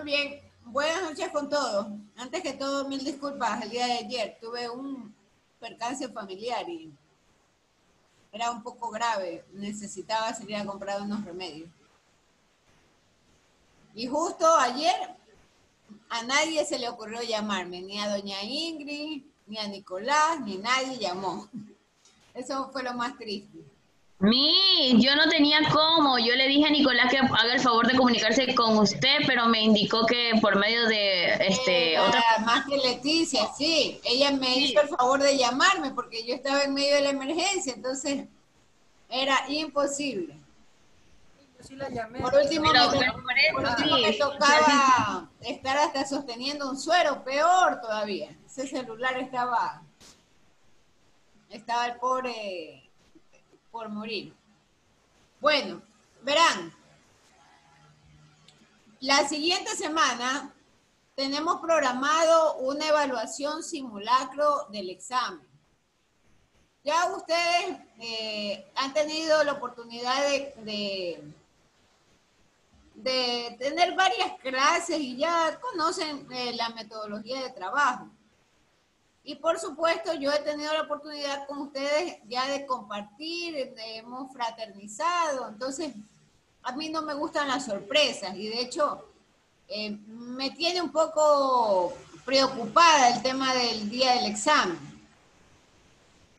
Muy bien. Buenas noches con todos. Antes que todo, mil disculpas. El día de ayer tuve un percance familiar y era un poco grave. Necesitaba salir a comprar unos remedios. Y justo ayer a nadie se le ocurrió llamarme, ni a doña Ingrid, ni a Nicolás, ni nadie llamó. Eso fue lo más triste. Yo no tenía cómo. Yo le dije a Nicolás que haga el favor de comunicarse con usted, pero me indicó que por medio de otra. Más que Leticia, sí. Ella me hizo Sí. el favor de llamarme porque yo estaba en medio de la emergencia, entonces era imposible. Yo sí la llamé, Por pero último, Pero por por eso último me sí. O sea, sí. tocaba estar hasta sosteniendo un suero, peor todavía. Ese celular estaba el pobre por morir. Bueno, verán, la siguiente semana tenemos programado una evaluación simulacro del examen. Ya ustedes han tenido la oportunidad de tener varias clases y ya conocen la metodología de trabajo. Y por supuesto, yo he tenido la oportunidad con ustedes ya de compartir, hemos fraternizado, entonces a mí no me gustan las sorpresas y de hecho me tiene un poco preocupada el tema del día del examen.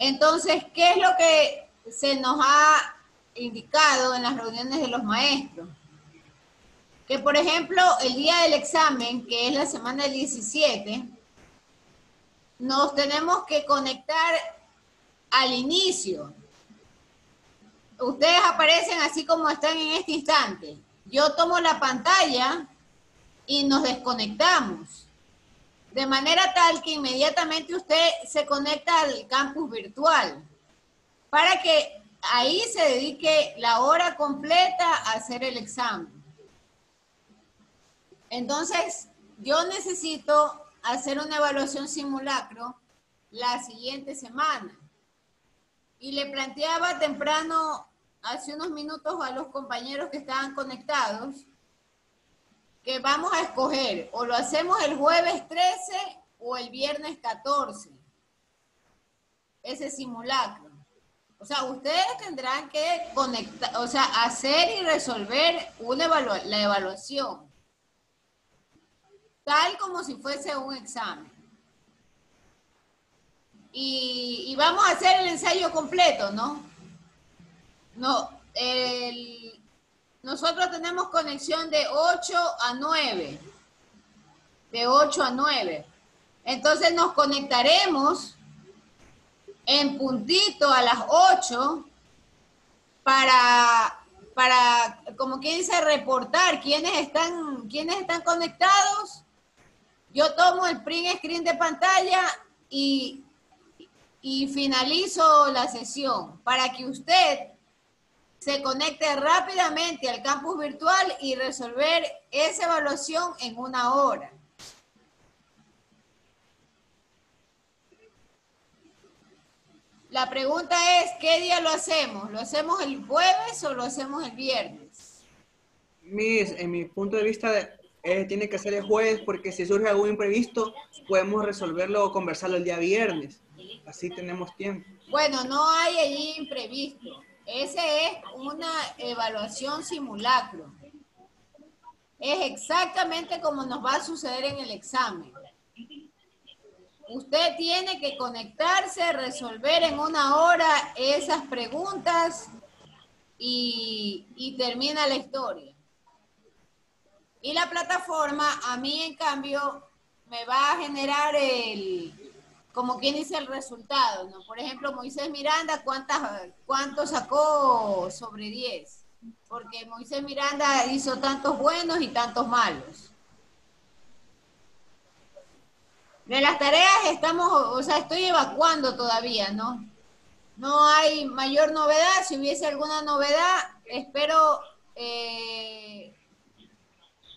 Entonces, ¿qué es lo que se nos ha indicado en las reuniones de los maestros? Que, por ejemplo, el día del examen, que es la semana del 17, nos tenemos que conectar al inicio. Ustedes aparecen así como están en este instante. Yo tomo la pantalla y nos desconectamos. De manera tal que inmediatamente usted se conecta al campus virtual para que ahí se dedique la hora completa a hacer el examen. Entonces, yo necesito hacer una evaluación simulacro la siguiente semana. Y le planteaba temprano, hace unos minutos, a los compañeros que estaban conectados, que vamos a escoger, o lo hacemos el jueves 13 o el viernes 14, ese simulacro. O sea, ustedes tendrán que conectar, o sea, hacer y resolver la evaluación, tal como si fuese un examen. Y vamos a hacer el ensayo completo, ¿no? No, nosotros tenemos conexión de 8 a 9. De 8 a 9. Entonces nos conectaremos en puntito a las 8 para como quien dice, reportar quiénes están conectados. Yo tomo el print screen de pantalla y finalizo la sesión para que usted se conecte rápidamente al campus virtual y resolver esa evaluación en una hora. La pregunta es, ¿qué día lo hacemos? ¿Lo hacemos el jueves o lo hacemos el viernes? en mi punto de vista, tiene que ser el jueves porque si surge algún imprevisto, podemos resolverlo o conversarlo el día viernes. Así tenemos tiempo. Bueno, no hay allí imprevisto. Ese es una evaluación simulacro. Es exactamente como nos va a suceder en el examen. Usted tiene que conectarse, resolver en una hora esas preguntas y termina la historia. Y la plataforma, a mí en cambio, me va a generar como quien dice, el resultado, ¿no? Por ejemplo, Moisés Miranda, ¿cuánto sacó sobre 10? Porque Moisés Miranda hizo tantos buenos y tantos malos. De las tareas estoy evacuando todavía, ¿no? No hay mayor novedad. Si hubiese alguna novedad, espero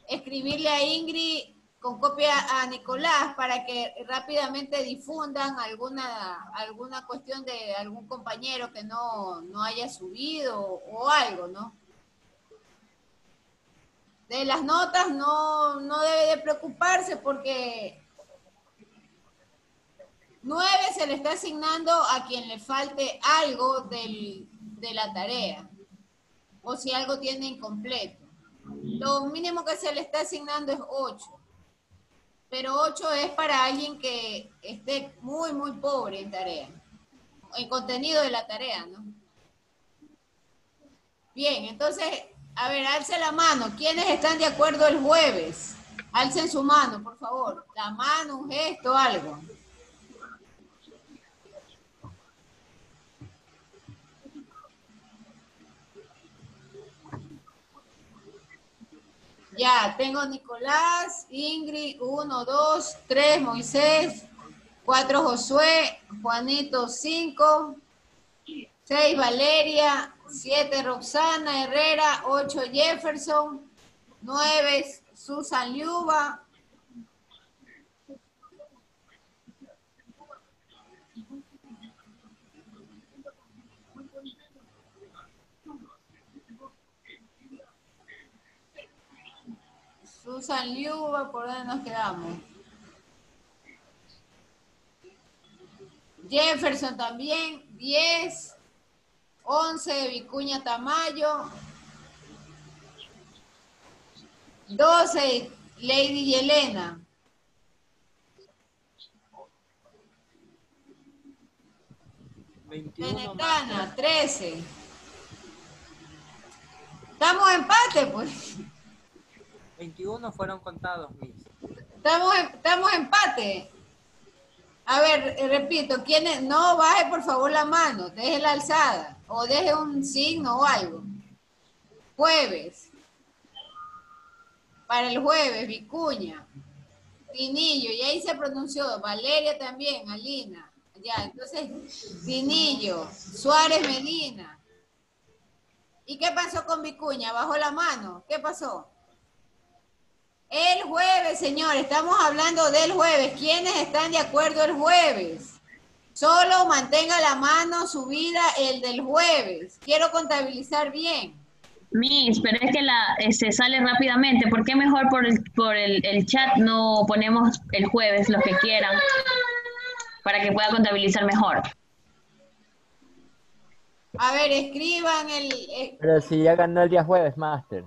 escribirle a Ingrid con copia a Nicolás para que rápidamente difundan alguna cuestión de algún compañero que no haya subido o algo, ¿no? De las notas no debe de preocuparse porque 9 se le está asignando a quien le falte algo de la tarea o si algo tiene incompleto. Lo mínimo que se le está asignando es 8, pero 8 es para alguien que esté muy, muy pobre en tarea, en contenido de la tarea, ¿no? Bien, entonces, a ver, alce la mano. ¿Quiénes están de acuerdo el jueves? Alcen su mano, por favor. La mano, un gesto, algo. Ya, tengo Nicolás, Ingrid, 1, 2, 3, Moisés, 4, Josué, Juanito, 5, 6, Valeria, 7, Roxana Herrera, 8, Jefferson, 9, Susan Liuba, ¿por dónde nos quedamos? Jefferson también, 10, 11, Vicuña Tamayo, 12, Lady Yelena. 21 Tenetana, 13. Estamos en empate, pues. 21 fueron contados, Miss. Estamos en empate. A ver, repito, ¿quiénes? No baje por favor la mano, deje la alzada o deje un signo o algo. Jueves. Para el jueves, Vicuña, Tinillo, y ahí se pronunció, Valeria también, Alina. Ya, entonces, Tinillo, Suárez Medina. ¿Y qué pasó con Vicuña? ¿Bajó la mano? ¿Qué pasó? El jueves, señor, estamos hablando del jueves. ¿Quiénes están de acuerdo el jueves? Solo mantenga la mano subida el del jueves. Quiero contabilizar bien. Miss, pero es que se sale rápidamente. ¿Por qué mejor por el chat no ponemos el jueves los que quieran para que pueda contabilizar mejor? A ver, escriban Pero si ya ganó el día jueves, Master.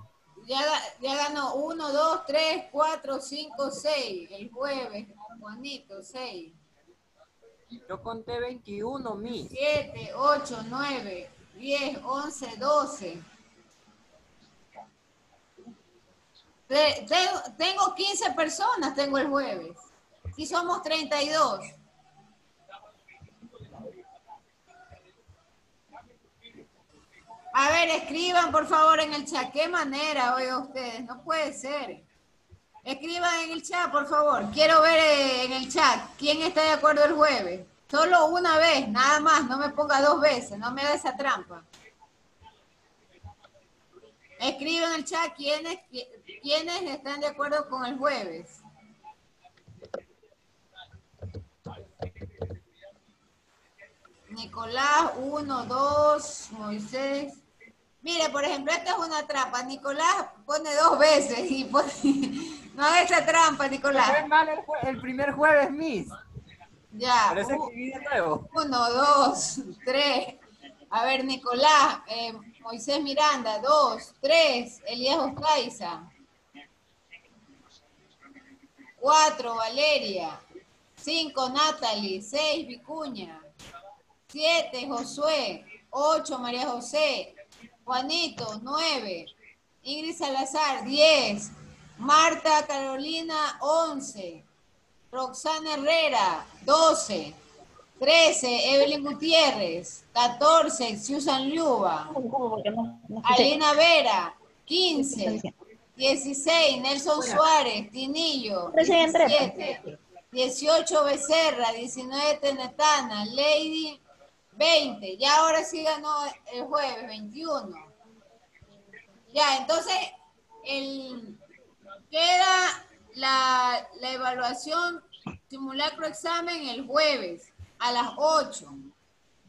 ya ganó 1, 2, 3, 4, 5, 6. El jueves, Juanito, 6. Yo conté 21, Miss. 7, 8, 9, 10, 11, 12. Tengo 15 personas, tengo el jueves. Si somos 32. A ver, escriban por favor en el chat. ¿Qué manera, oiga ustedes? No puede ser. Escriban en el chat, por favor. Quiero ver en el chat quién está de acuerdo el jueves. Solo una vez, nada más. No me ponga 2 veces. No me haga esa trampa. Escriban en el chat quiénes están de acuerdo con el jueves. Nicolás, 1, 2, Moisés. Mire, por ejemplo, esta es una trampa. Nicolás pone 2 veces y pone... No haga esa trampa, Nicolás. Fue mal el primer jueves, Miss. Ya. Por eso escribí de nuevo. 1, 2, 3. A ver, Nicolás, Moisés Miranda, 2, 3, Elías Ostaiza. 4, Valeria. 5, Natalie. 6, Vicuña. 7, Josué. 8, María José. Juanito, 9. Ingrid Salazar, 10. Marta Carolina, 11. Roxana Herrera, 12. 13, Evelyn Gutiérrez. 14, Susan Liuba. Alina Vera, 15. 16, Nelson Suárez, Tinillo. 17. 18, Becerra. 19, Tenetana. Lady, 20. Ya ahora sí ganó el jueves, 21. Ya, entonces, queda la evaluación simulacro examen el jueves a las 8.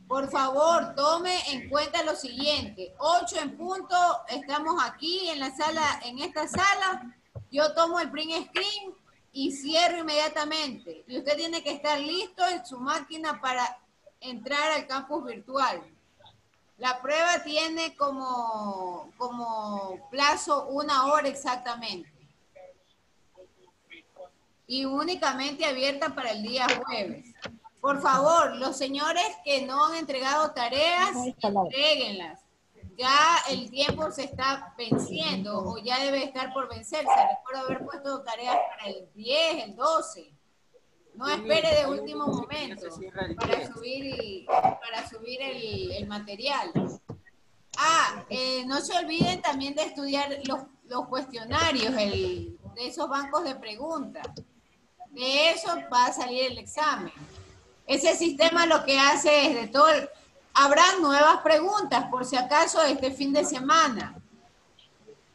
Por favor, tome en cuenta lo siguiente. 8 en punto, estamos aquí en la sala, en esta sala. Yo tomo el print screen y cierro inmediatamente. Y usted tiene que estar listo en su máquina para entrar al campus virtual. La prueba tiene como plazo 1 hora exactamente. Y únicamente abierta para el día jueves. Por favor, los señores que no han entregado tareas, entréguenlas. Ya el tiempo se está venciendo o ya debe estar por vencerse. Recuerdo haber puesto tareas para el 10, el 12. No espere de último momento para subir el material. No se olviden también de estudiar los cuestionarios de esos bancos de preguntas. De eso va a salir el examen. Ese sistema lo que hace es de todo, habrán nuevas preguntas por si acaso este fin de semana.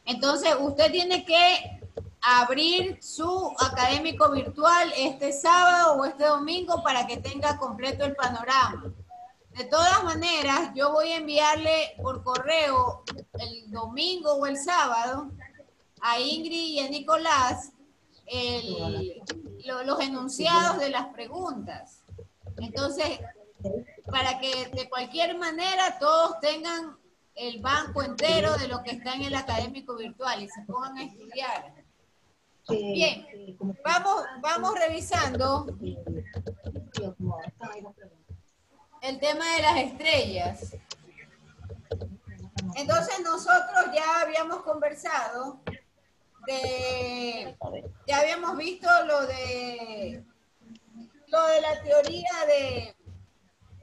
Entonces usted tiene que abrir su académico virtual este sábado o este domingo para que tenga completo el panorama. De todas maneras, yo voy a enviarle por correo el domingo o el sábado a Ingrid y a Nicolás los enunciados de las preguntas. Entonces, para que de cualquier manera todos tengan el banco entero de lo que está en el académico virtual y se pongan a estudiar. Bien, vamos revisando el tema de las estrellas. Entonces nosotros ya habíamos conversado ya habíamos visto lo de la teoría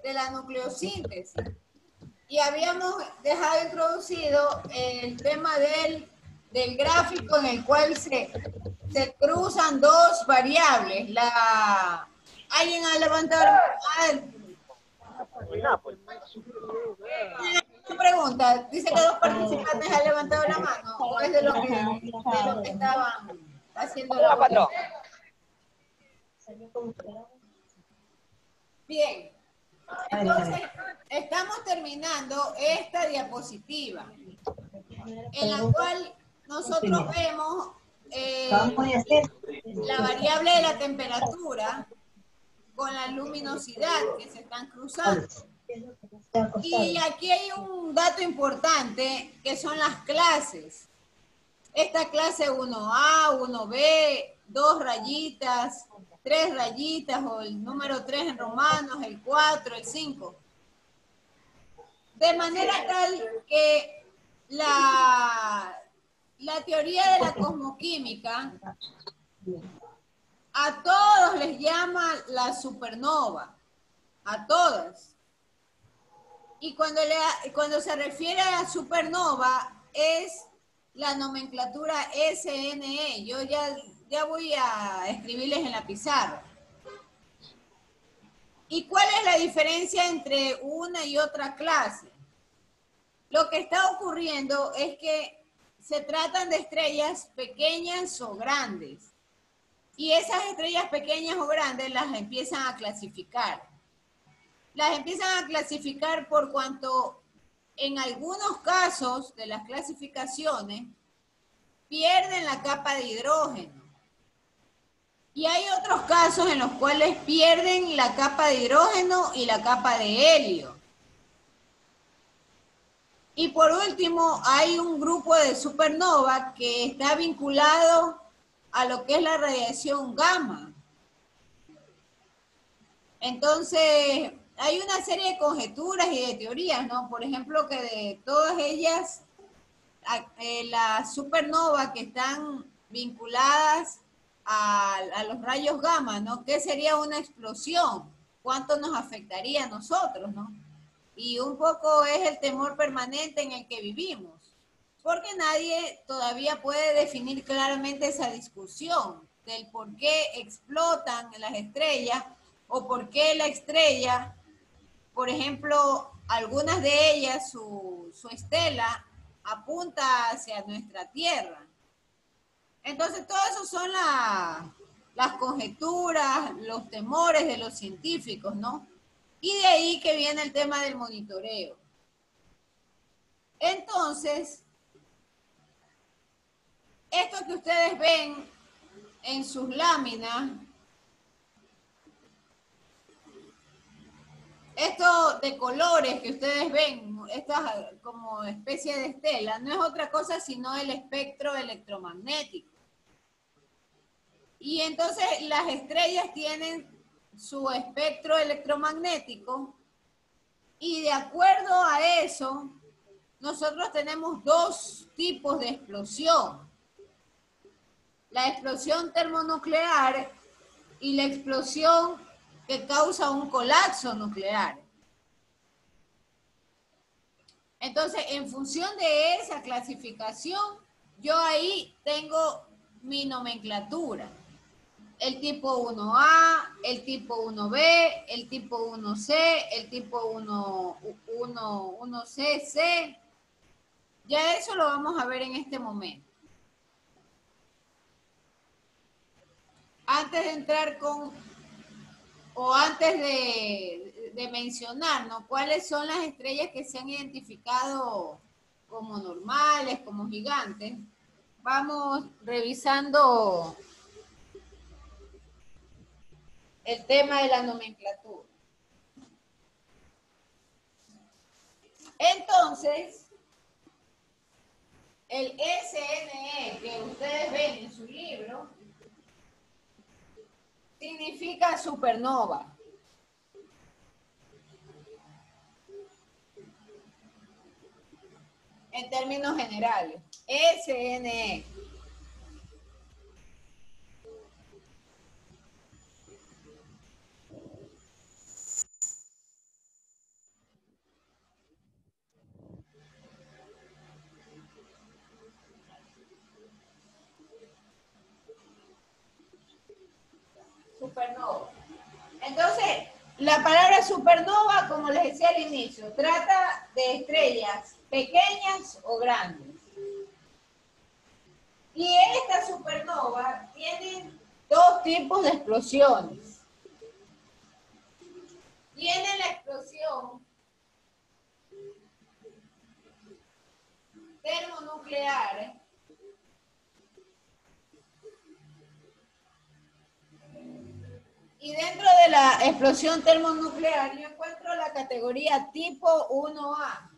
de la nucleosíntesis y habíamos dejado introducido el tema del gráfico en el cual se cruzan dos variables. ¿Alguien ha levantado? Una pregunta, dice que 2 participantes han levantado la mano, o es de lo que estaban haciendo la pregunta. Bien, entonces estamos terminando esta diapositiva, en la cual nosotros vemos la variable de la temperatura con la luminosidad que se están cruzando. Y aquí hay un dato importante que son las clases. Esta clase 1A, 1B, 2 rayitas, 3 rayitas o el número 3 en romanos, el 4, el 5. De manera tal que la teoría de la cosmoquímica a todos les llama la supernova, a todas. Y cuando se refiere a la supernova es la nomenclatura SNE. Yo ya voy a escribirles en la pizarra. ¿Y cuál es la diferencia entre una y otra clase? Lo que está ocurriendo es que se tratan de estrellas pequeñas o grandes. Y esas estrellas pequeñas o grandes las empiezan a clasificar. Las empiezan a clasificar por cuanto en algunos casos de las clasificaciones pierden la capa de hidrógeno. Y hay otros casos en los cuales pierden la capa de hidrógeno y la capa de helio. Y por último, hay un grupo de supernova que está vinculado a lo que es la radiación gamma. Entonces, hay una serie de conjeturas y de teorías, ¿no? Por ejemplo, que de todas ellas, las supernovas que están vinculadas a los rayos gamma, ¿no? ¿Qué sería una explosión? ¿Cuánto nos afectaría a nosotros, no? Y un poco es el temor permanente en el que vivimos, porque nadie todavía puede definir claramente esa discusión del por qué explotan las estrellas o por qué la estrella, por ejemplo, algunas de ellas, su estela apunta hacia nuestra Tierra. Entonces, todo eso son las conjeturas, los temores de los científicos, ¿no? Y de ahí que viene el tema del monitoreo. Entonces, esto que ustedes ven en sus láminas, esto de colores que ustedes ven, estas como especie de estela, no es otra cosa sino el espectro electromagnético. Y entonces las estrellas tienen su espectro electromagnético y de acuerdo a eso, nosotros tenemos dos tipos de explosión. La explosión termonuclear y la explosión que causa un colapso nuclear. Entonces, en función de esa clasificación, yo ahí tengo mi nomenclatura. El tipo 1A, el tipo 1B, el tipo 1C, el tipo 1CC. Ya eso lo vamos a ver en este momento. Antes de entrar con, o antes de mencionar, ¿no?, cuáles son las estrellas que se han identificado como normales, como gigantes, vamos revisando el tema de la nomenclatura. Entonces, el SNE que ustedes ven en su libro significa supernova. En términos generales, SNE. Supernova. Entonces, la palabra supernova, como les decía al inicio, trata de estrellas pequeñas o grandes. Y esta supernova tiene dos tipos de explosiones. Tiene la explosión termonuclear, y dentro de la explosión termonuclear yo encuentro la categoría tipo 1A.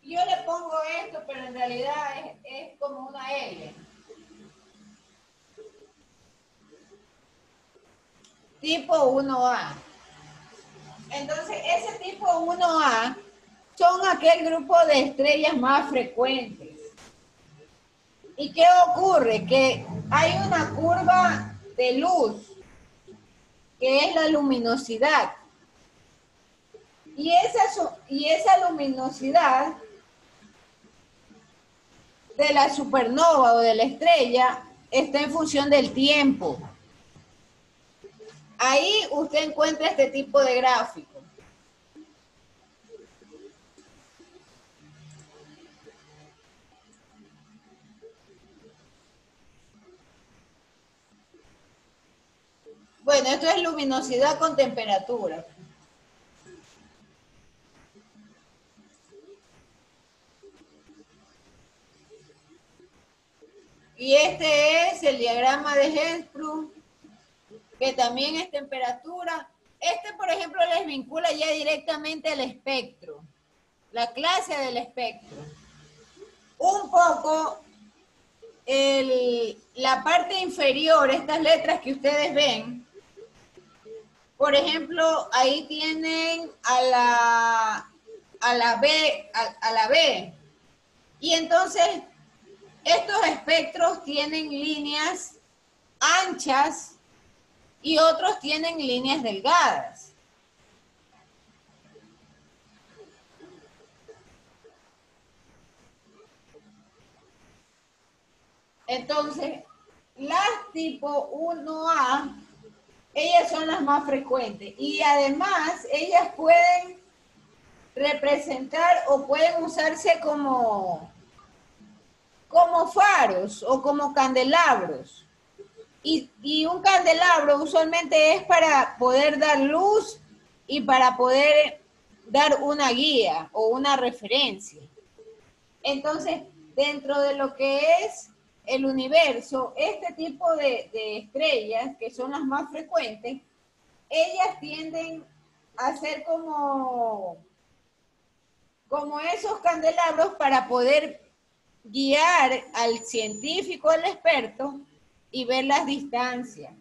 Yo le pongo esto, pero en realidad es como una L. Tipo 1A. Entonces, ese tipo 1A son aquel grupo de estrellas más frecuentes. ¿Y qué ocurre? Que hay una curva de luz, que es la luminosidad. Y esa luminosidad de la supernova o de la estrella está en función del tiempo. Ahí usted encuentra este tipo de gráfico. Bueno, esto es luminosidad con temperatura. Y este es el diagrama de Hensprung, que también es temperatura. Este, por ejemplo, les vincula ya directamente al espectro, la clase del espectro. Un poco la parte inferior, estas letras que ustedes ven, por ejemplo, ahí tienen a la B. Y entonces, estos espectros tienen líneas anchas y otros tienen líneas delgadas. Entonces, las tipo 1A, ellas son las más frecuentes y además ellas pueden representar o pueden usarse como como faros o como candelabros. Y un candelabro usualmente es para poder dar luz y para poder dar una guía o una referencia. Entonces, dentro de lo que es el universo, este tipo de estrellas, que son las más frecuentes, ellas tienden a ser como esos candelabros para poder guiar al científico, al experto, y ver las distancias.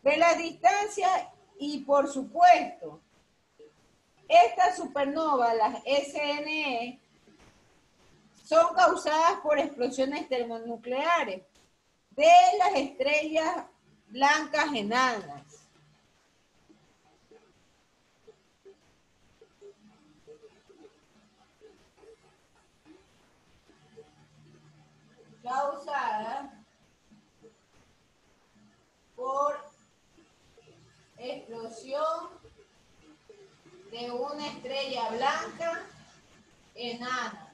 Ver las distancias y, por supuesto, estas supernovas, las SNE, son causadas por explosiones termonucleares de las estrellas blancas enanas. Causadas por explosión de una estrella blanca enana.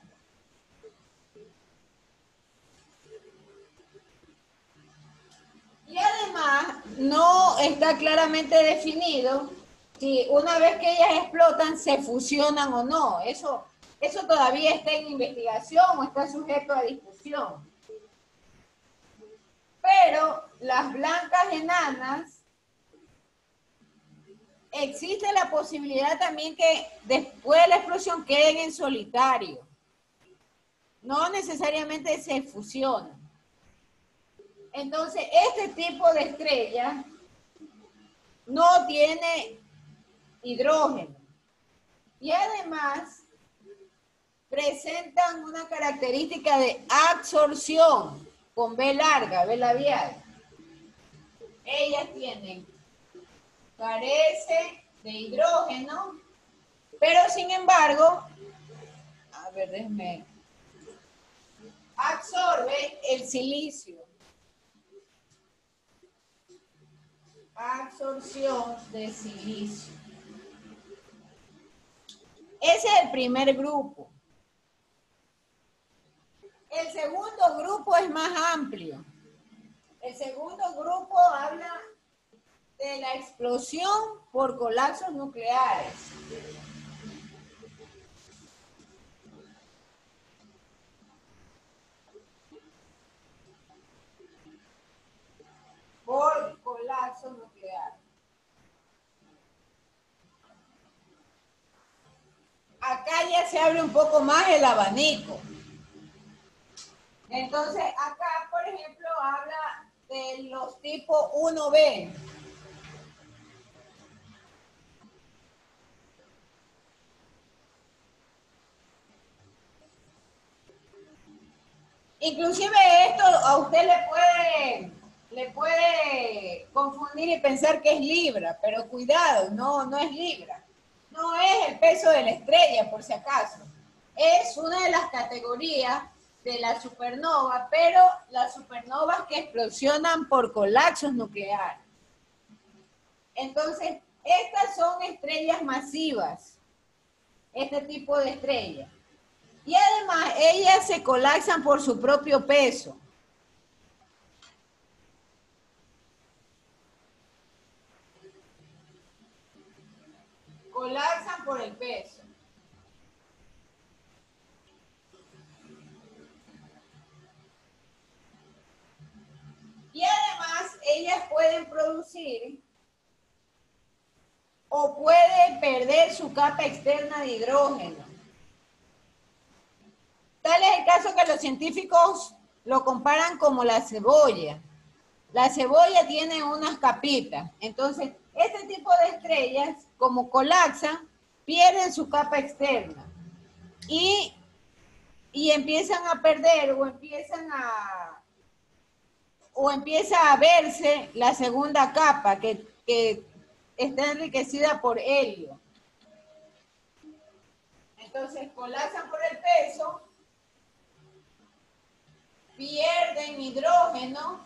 Y además no está claramente definido si una vez que ellas explotan se fusionan o no. Eso todavía está en investigación o está sujeto a discusión. Pero las blancas enanas, existe la posibilidad también que después de la explosión queden en solitario. No necesariamente se fusionan. Entonces, este tipo de estrella no tiene hidrógeno. Y además, presentan una característica de absorción con B larga, B labial. Ellas carece de hidrógeno, pero sin embargo, absorbe el silicio. Absorción de silicio. Ese es el primer grupo. El segundo grupo es más amplio. El segundo grupo habla de la explosión por colapsos nucleares. Por colapso nuclear. Acá ya se abre un poco más el abanico. Entonces, acá, por ejemplo, habla de los tipos 1B. Inclusive esto a usted le puede confundir y pensar que es libra, pero cuidado, no es libra. No es el peso de la estrella, por si acaso. Es una de las categorías de la supernova, pero las supernovas que explosionan por colapsos nucleares. Entonces, estas son estrellas masivas, este tipo de estrellas. Y además, ellas se colapsan por su propio peso. Colapsan por el peso. Y además, ellas pueden producir o pueden perder su capa externa de hidrógeno. Tal es el caso que los científicos lo comparan como la cebolla. La cebolla tiene unas capitas. Entonces, este tipo de estrellas, como colapsan, pierden su capa externa. Y empiezan a perder o empieza a verse la segunda capa que está enriquecida por helio. Entonces, colapsan por el peso, pierden hidrógeno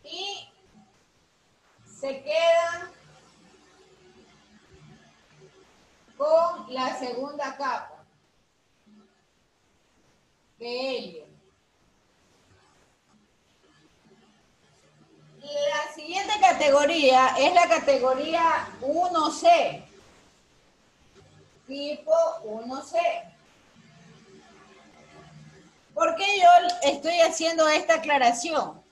y se quedan con la segunda capa de helio. La siguiente categoría es la categoría 1C. Tipo 1C. ¿Por qué yo estoy haciendo esta aclaración?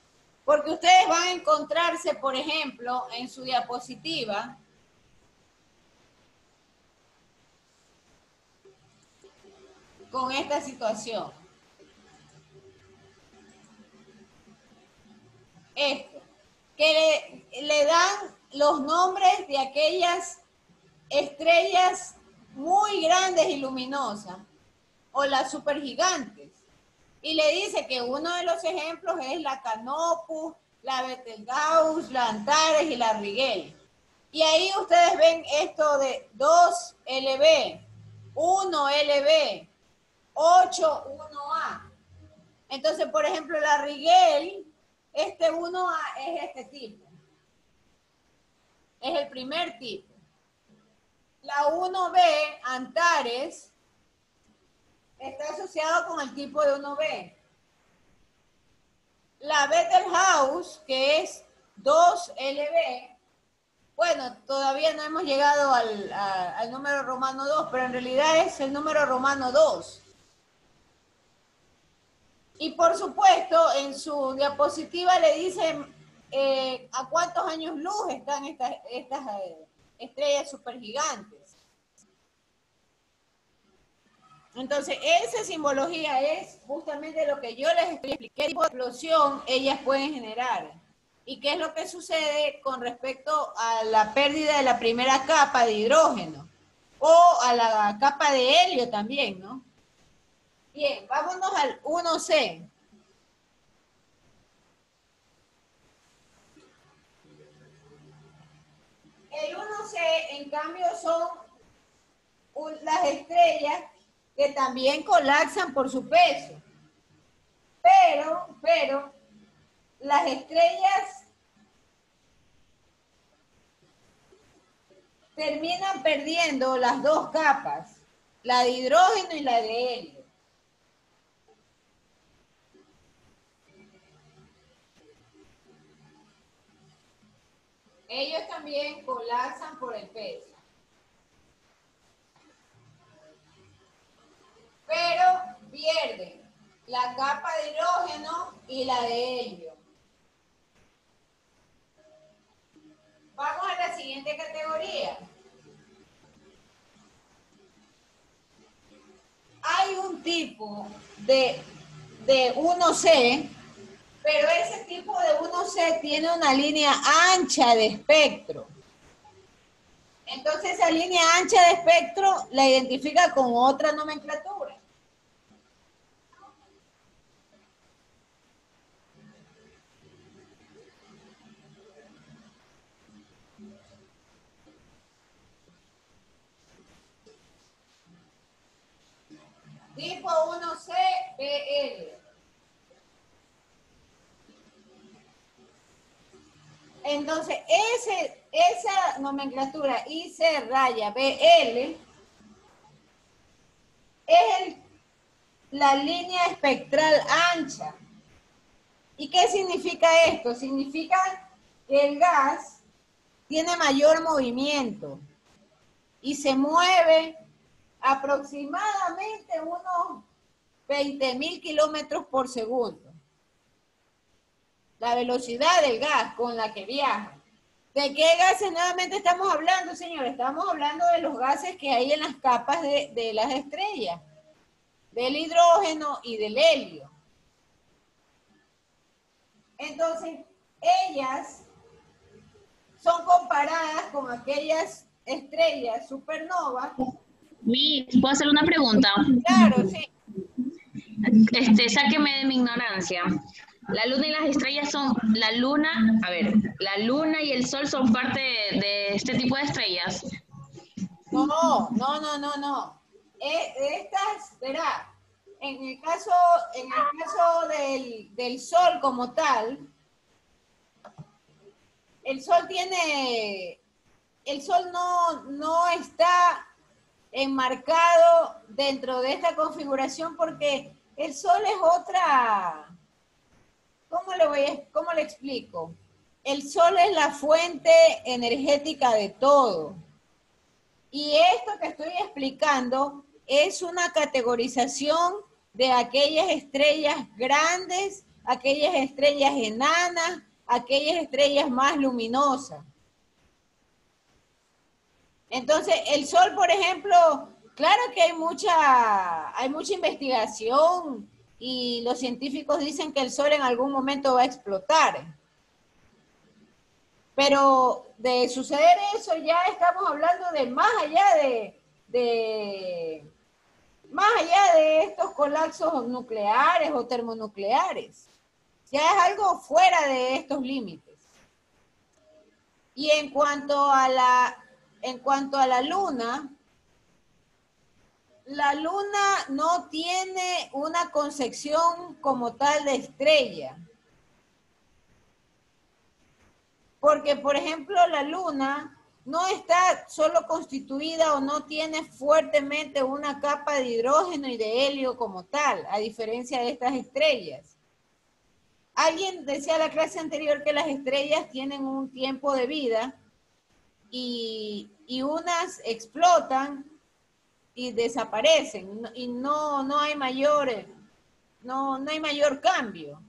Porque ustedes van a encontrarse, por ejemplo, en su diapositiva, con esta situación. Esto, que le dan los nombres de aquellas estrellas muy grandes y luminosas, o las supergigantes. Y le dice que uno de los ejemplos es la Canopus, la Betelgeuse, la Antares y la Rigel. Y ahí ustedes ven esto de 2LB, 1LB, 8-1A. Entonces, por ejemplo, la Rigel, este 1A es este tipo. Es el primer tipo. La 1B, Antares, está asociado con el tipo de 1B. La Betelgeuse, que es 2LB, bueno, todavía no hemos llegado al número romano 2, pero en realidad es el número romano 2. Y por supuesto, en su diapositiva le dicen a cuántos años luz están estas estrellas supergigantes. Entonces, esa simbología es justamente lo que yo les expliqué, qué tipo de explosión ellas pueden generar. Y qué es lo que sucede con respecto a la pérdida de la primera capa de hidrógeno. O a la capa de helio también, ¿no? Bien, vámonos al 1C. El 1C, en cambio, son las estrellas que también colapsan por su peso. Pero las estrellas terminan perdiendo las dos capas, la de hidrógeno y la de helio. Ellos también colapsan por el peso. Pero pierden la capa de hidrógeno y la de helio. Vamos a la siguiente categoría. Hay un tipo de 1C, pero ese tipo de 1C tiene una línea ancha de espectro. Entonces esa línea ancha de espectro la identifica con otra nomenclatura. Tipo 1C, BL. Entonces, esa nomenclatura IC raya BL es la línea espectral ancha. ¿Y qué significa esto? Significa que el gas tiene mayor movimiento y se mueve aproximadamente unos 20.000 kilómetros por segundo. La velocidad del gas con la que viaja. ¿De qué gases nuevamente estamos hablando, señores? Estamos hablando de los gases que hay en las capas de las estrellas, del hidrógeno y del helio. Entonces, ellas son comparadas con aquellas estrellas supernovas. ¿Puedo hacer una pregunta? Claro, sí. Sáqueme de mi ignorancia. La luna y las estrellas son, la luna y el sol son parte de este tipo de estrellas. No. Estas, verá, en el caso del sol como tal, el sol no está enmarcado dentro de esta configuración porque el sol es otra, ¿cómo le explico? el Sol es la fuente energética de todo. Y esto que estoy explicando es una categorización de aquellas estrellas grandes, aquellas estrellas enanas, aquellas estrellas más luminosas. Entonces, el Sol, por ejemplo, claro que hay mucha investigación y los científicos dicen que el Sol en algún momento va a explotar. Pero de suceder eso ya estamos hablando de más allá más allá de estos colapsos nucleares o termonucleares. Ya es algo fuera de estos límites. Y en cuanto a la Luna no tiene una concepción como tal de estrella. Porque, por ejemplo, la Luna no está solo constituida o no tiene fuertemente una capa de hidrógeno y de helio como tal, a diferencia de estas estrellas. Alguien decía en la clase anterior que las estrellas tienen un tiempo de vida y unas explotan y desaparecen y no hay mayor cambio.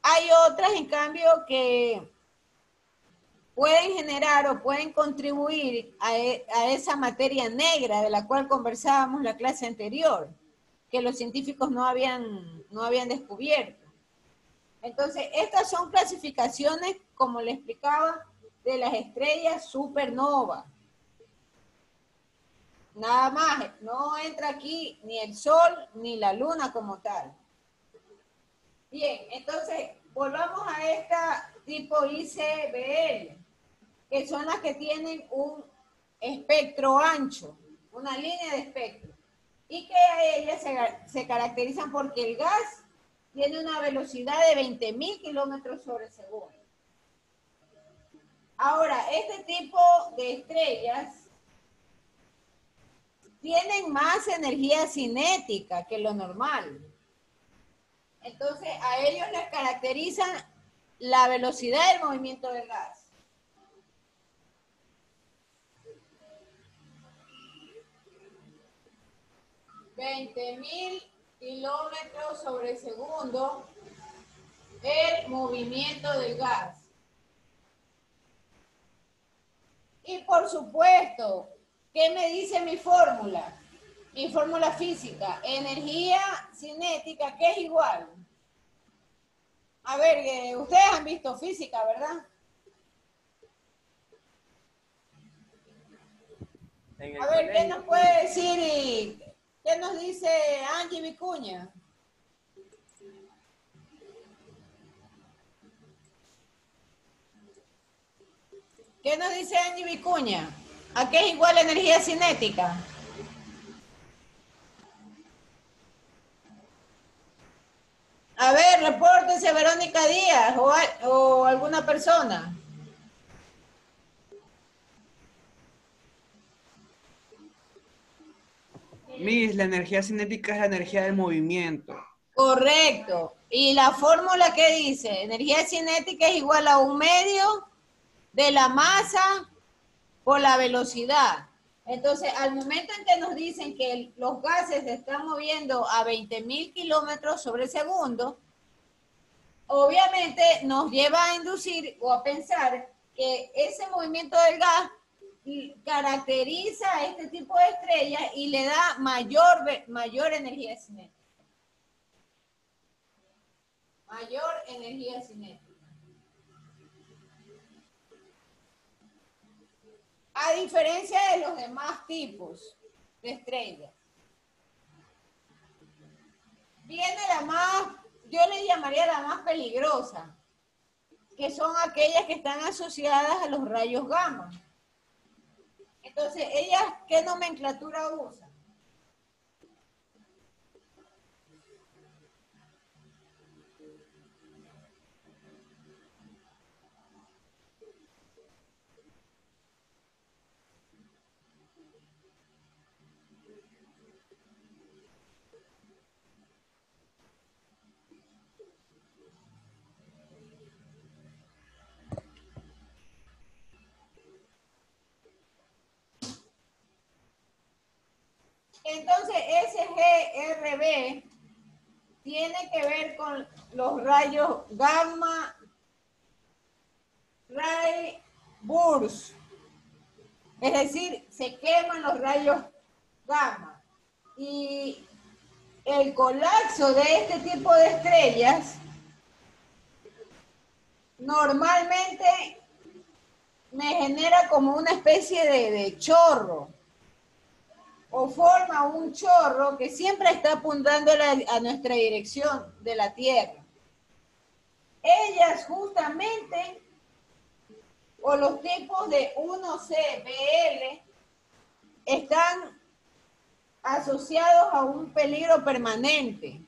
Hay otras, en cambio, que pueden generar o pueden contribuir a esa materia negra de la cual conversábamos la clase anterior, que los científicos no habían descubierto. Entonces, estas son clasificaciones, como le explicaba, de las estrellas supernova. Nada más, no entra aquí ni el Sol ni la Luna como tal. Bien, entonces, volvamos a esta tipo ICBL, que son las que tienen un espectro ancho, una línea de espectro, y que a ellas se caracterizan porque el gas tiene una velocidad de 20.000 kilómetros sobre segundo. Ahora, este tipo de estrellas tienen más energía cinética que lo normal. Entonces, a ellos les caracteriza la velocidad del movimiento del gas. $20.000 kilómetros sobre segundo el movimiento del gas. Y por supuesto, ¿qué me dice mi fórmula? Mi fórmula física, energía cinética, ¿qué es igual? A ver, ustedes han visto física, ¿verdad? A ver, ¿qué nos puede decir y qué nos dice Angie Vicuña? ¿Qué nos dice Angie Vicuña? ¿A qué es igual la energía cinética? A ver, repórtense Verónica Díaz o alguna persona. Miss, la energía cinética es la energía del movimiento. Correcto. ¿Y la fórmula qué dice? Energía cinética es igual a 1/2 de la masa por la velocidad. Entonces, al momento en que nos dicen que los gases se están moviendo a 20.000 kilómetros sobre segundo, obviamente nos lleva a inducir o a pensar que ese movimiento del gas caracteriza a este tipo de estrellas y le da mayor energía cinética. Mayor energía cinética. A diferencia de los demás tipos de estrellas. Viene la más, yo le llamaría la más peligrosa, que son aquellas que están asociadas a los rayos gamma. Entonces, ¿ellas qué nomenclatura usan? Entonces, SGRB tiene que ver con los rayos gamma ray burst. Es decir, se queman los rayos gamma. Y el colapso de este tipo de estrellas normalmente me genera como una especie de chorro, o forma un chorro que siempre está apuntando a nuestra dirección de la Tierra. Ellas justamente, o los tipos de 1CBL, están asociados a un peligro permanente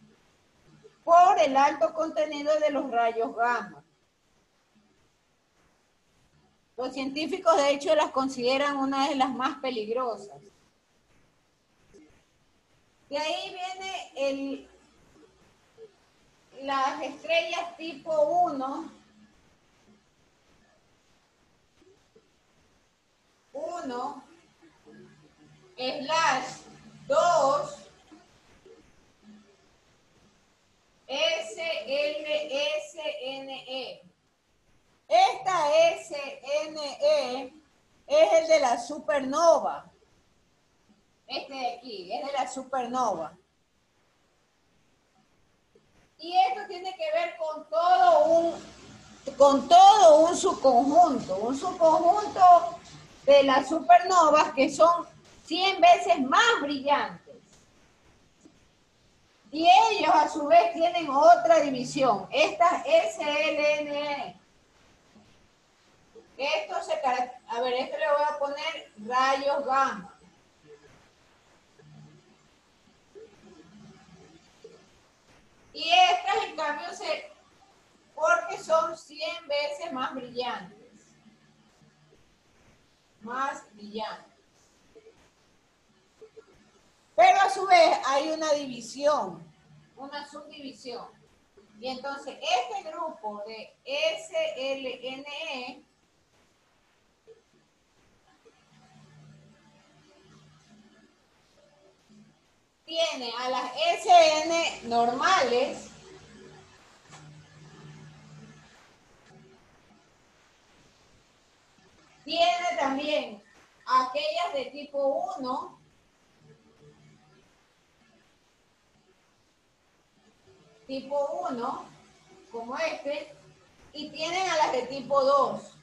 por el alto contenido de los rayos gamma. Los científicos, de hecho, las consideran una de las más peligrosas. De ahí viene las estrellas tipo 1, 2, SLSNE. Esta SNE es el de la supernova. Este de aquí es de la supernova. Y esto tiene que ver con todo un subconjunto de las supernovas que son 100 veces más brillantes. Y ellos a su vez tienen otra división, estas SLNE. Esto esto le voy a poner rayos gamma. Y estas, en cambio, porque son 100 veces más brillantes. Más brillantes. Pero a su vez hay una división, una subdivisión. Y entonces este grupo de SLNE tiene a las SN normales tiene también aquellas de tipo 1 como este, y tienen a las de tipo 2.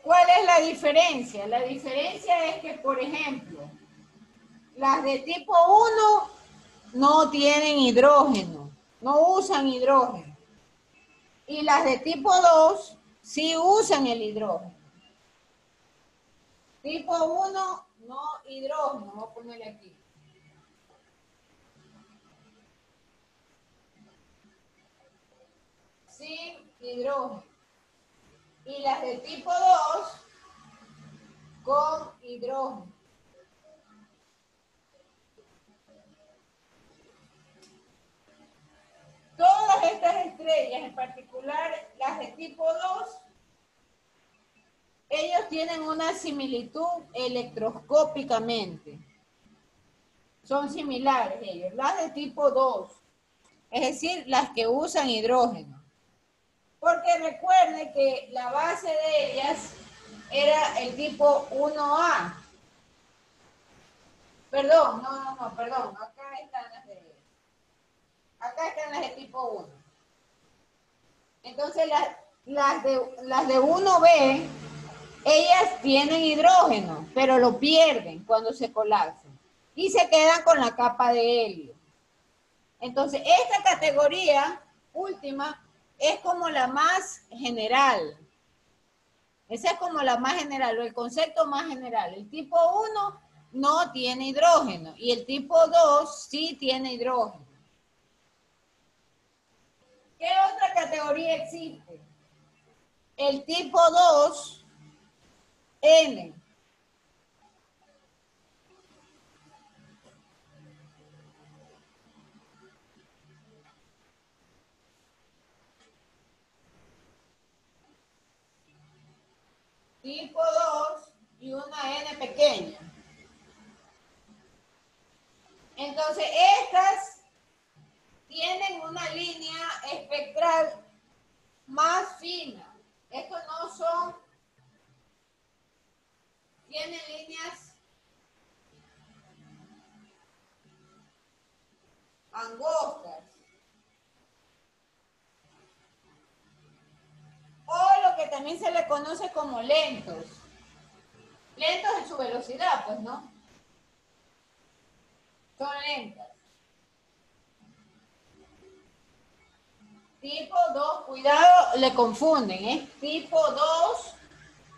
¿Cuál es la diferencia? La diferencia es que, por ejemplo, las de tipo 1 no tienen hidrógeno, no usan hidrógeno. Y las de tipo 2 sí usan el hidrógeno. Tipo 1, no hidrógeno, voy a ponerle aquí. Sin hidrógeno. Y las de tipo 2 con hidrógeno. Todas estas estrellas, en particular las de tipo 2, ellos tienen una similitud electroscópicamente. Son similares ellos, las de tipo 2, es decir, las que usan hidrógeno. Porque recuerde que la base de ellas era el tipo 1A. Perdón, perdón, acá están las de tipo 1. Entonces las de 1B, ellas tienen hidrógeno, pero lo pierden cuando se colapsan y se quedan con la capa de helio. Entonces, esta categoría última es como la más general. Esa es como la más general, o el concepto más general. El tipo 1 no tiene hidrógeno y el tipo 2 sí tiene hidrógeno. ¿Qué otra categoría existe? El tipo 2N. Tipo 2 y una N pequeña. Entonces, estas tienen una línea espectral más fina. Estos no son, tienen líneas angostas. O lo que también se le conoce como lentos. Lentos en su velocidad, pues, ¿no? Son lentas. Tipo 2, cuidado, le confunden, ¿eh? Tipo 2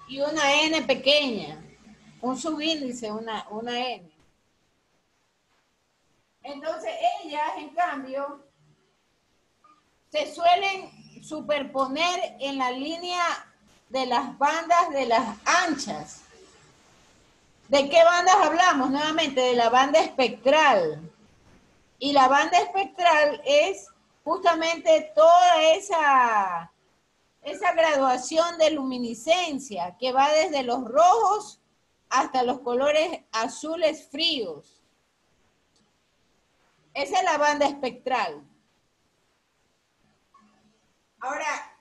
y una N pequeña. Un subíndice, una N. Entonces, ellas, en cambio, se suelen superponer en la línea de las bandas de las anchas. ¿De qué bandas hablamos? Nuevamente, de la banda espectral. Y la banda espectral es justamente toda esa graduación de luminiscencia que va desde los rojos hasta los colores azules fríos. Esa es la banda espectral. Ahora,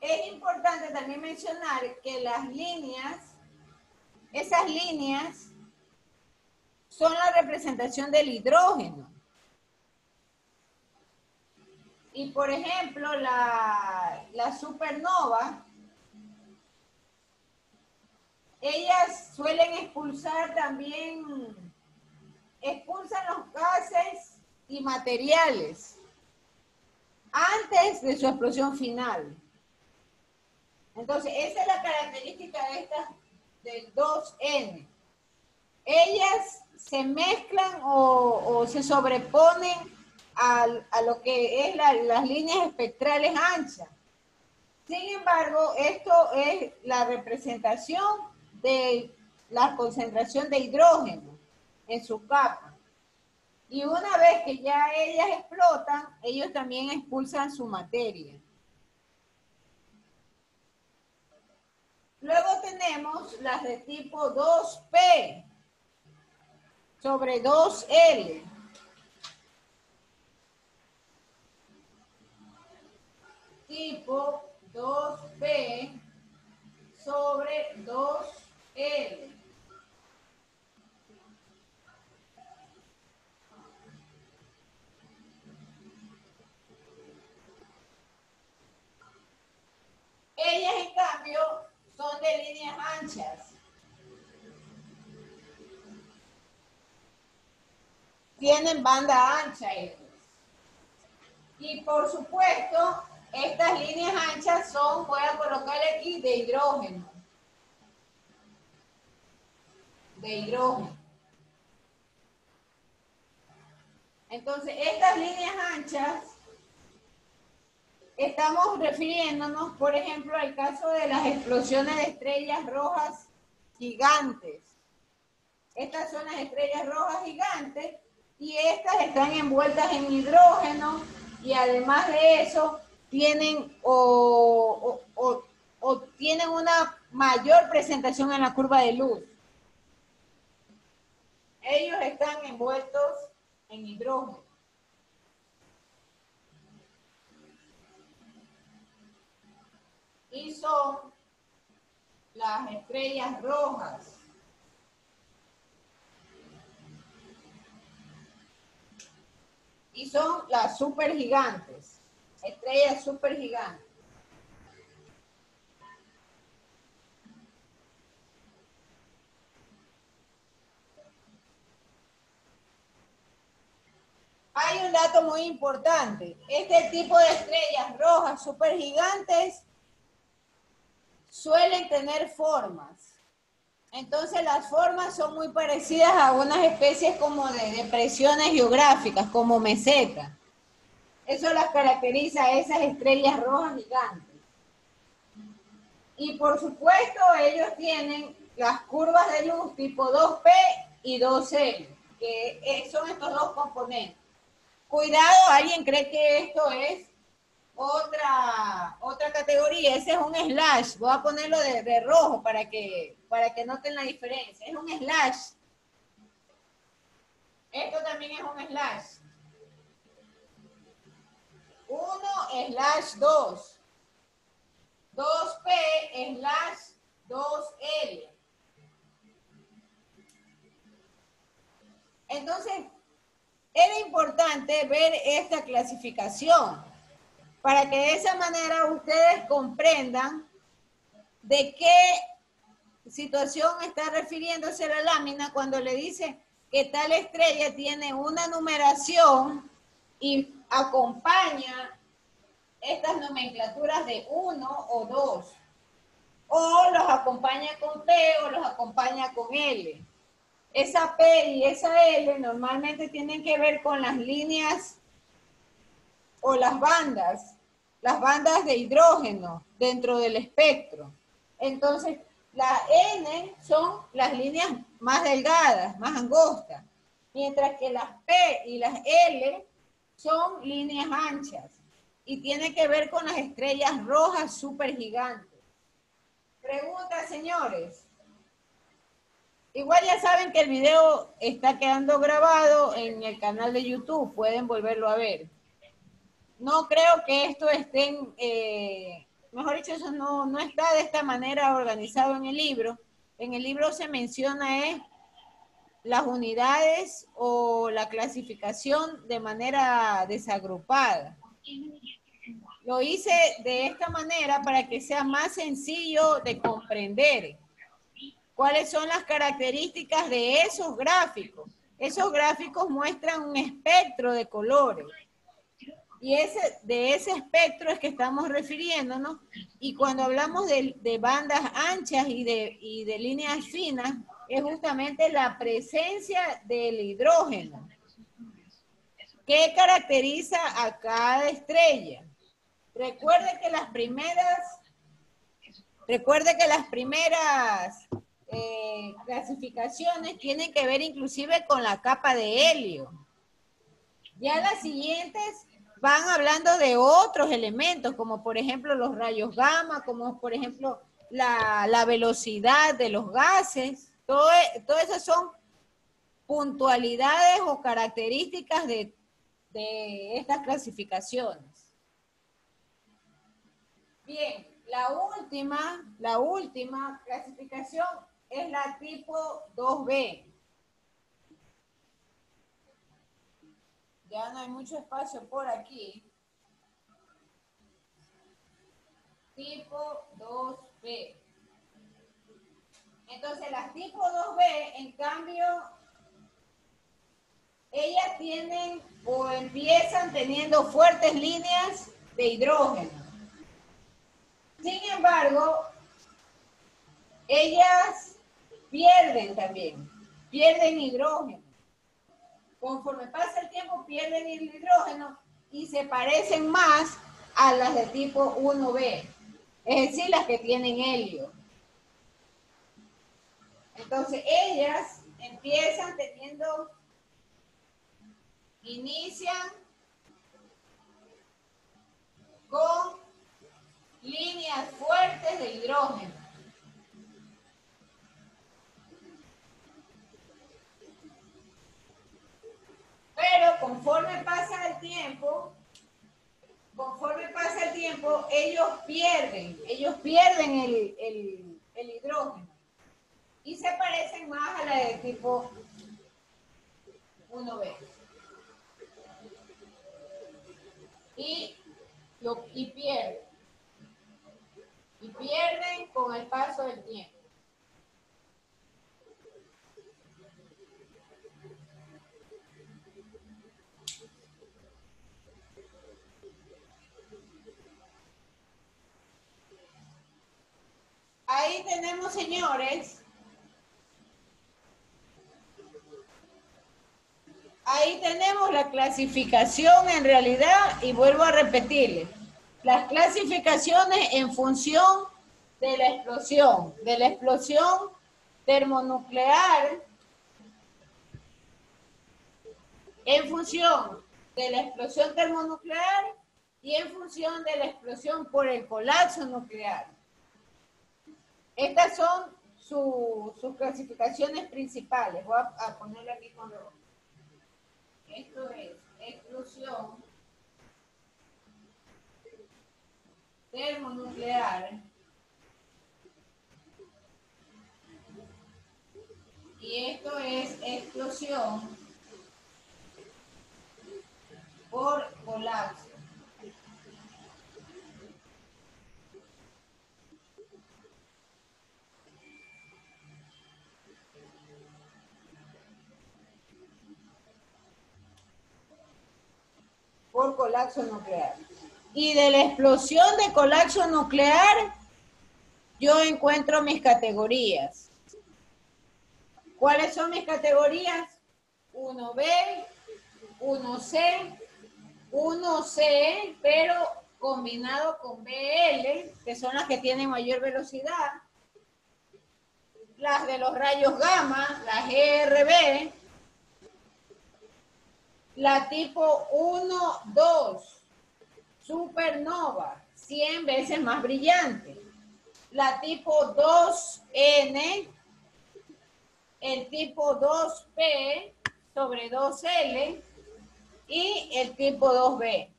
es importante también mencionar que las líneas, esas líneas son la representación del hidrógeno. Y por ejemplo, la supernova, ellas suelen expulsar también, expulsan los gases y materiales antes de su explosión final. Entonces, esa es la característica de estas del 2N. Ellas se mezclan o se sobreponen a lo que es las líneas espectrales anchas. Sin embargo, esto es la representación de la concentración de hidrógeno en su capa. Y una vez que ya ellas explotan, ellos también expulsan su materia. Luego tenemos las de tipo 2P sobre 2L. Tipo 2P sobre 2L. Ellas, en cambio, son de líneas anchas. Tienen banda ancha ellos. Y por supuesto, estas líneas anchas son, voy a colocarle aquí, de hidrógeno. De hidrógeno. Entonces, estas líneas anchas, estamos refiriéndonos, por ejemplo, al caso de las explosiones de estrellas rojas gigantes. Estas son las estrellas rojas gigantes y estas están envueltas en hidrógeno y además de eso tienen tienen una mayor presentación en la curva de luz. Ellos están envueltos en hidrógeno. Y son las estrellas rojas. Y son las supergigantes, estrellas supergigantes. Hay un dato muy importante. Este tipo de estrellas rojas supergigantes suelen tener formas. Entonces las formas son muy parecidas a unas especies como de depresiones geográficas, como mesetas. Eso las caracteriza a esas estrellas rojas gigantes. Y por supuesto ellos tienen las curvas de luz tipo 2P y 2L, que son estos dos componentes. Cuidado, ¿alguien cree que esto es otra categoría. Ese es un slash. Voy a ponerlo de rojo para que noten la diferencia. Es un slash. Esto también es un slash. 1/2. 2P/2L. Entonces, era importante ver esta clasificación para que de esa manera ustedes comprendan de qué situación está refiriéndose la lámina cuando le dice que tal estrella tiene una numeración y acompaña estas nomenclaturas de 1 o 2, o los acompaña con P o los acompaña con L. Esa P y esa L normalmente tienen que ver con las líneas o las bandas de hidrógeno dentro del espectro. Entonces, la N son las líneas más delgadas, más angostas, mientras que las P y las L son líneas anchas y tiene que ver con las estrellas rojas supergigantes. Pregunta, señores. Igual ya saben que el video está quedando grabado en el canal de YouTube, pueden volverlo a ver. No creo que esto esté, mejor dicho, eso no está de esta manera organizado en el libro. En el libro se menciona las unidades o la clasificación de manera desagrupada. Lo hice de esta manera para que sea más sencillo de comprender cuáles son las características de esos gráficos. Esos gráficos muestran un espectro de colores. Y de ese espectro es que estamos refiriéndonos. Y cuando hablamos de bandas anchas y de líneas finas, es justamente la presencia del hidrógeno. ¿Qué caracteriza a cada estrella? Recuerde que las primeras clasificaciones tienen que ver inclusive con la capa de helio. Ya las siguientes van hablando de otros elementos, como por ejemplo los rayos gamma, como por ejemplo la velocidad de los gases. Todo eso son puntualidades o características de estas clasificaciones. Bien, la última clasificación es la tipo 2B. Ya no hay mucho espacio por aquí. Tipo 2B. Entonces, las tipo 2B, en cambio, ellas tienen o empiezan teniendo fuertes líneas de hidrógeno. Sin embargo, ellas pierden hidrógeno. Conforme pasa el tiempo, pierden el hidrógeno y se parecen más a las de tipo 1B, es decir, las que tienen helio. Entonces, ellas inician con líneas fuertes de hidrógeno. Pero conforme pasa el tiempo, ellos pierden el hidrógeno y se parecen más a la de tipo 1B. Y pierden con el paso del tiempo. Ahí tenemos, señores, ahí tenemos la clasificación en realidad, y vuelvo a repetirles, las clasificaciones en función de la explosión termonuclear, en función de la explosión termonuclear y en función de la explosión por el colapso nuclear. Estas son sus clasificaciones principales. Voy a ponerlo aquí con rojo. Esto es explosión termonuclear y esto es explosión por colapso. Por colapso nuclear. Y de la explosión de colapso nuclear, yo encuentro mis categorías. ¿Cuáles son mis categorías? 1B, 1C, 1C, pero combinado con BL, que son las que tienen mayor velocidad. Las de los rayos gamma, las GRB. La tipo 1, 2, supernova, 100 veces más brillante. La tipo 2N, el tipo 2P sobre 2L y el tipo 2B.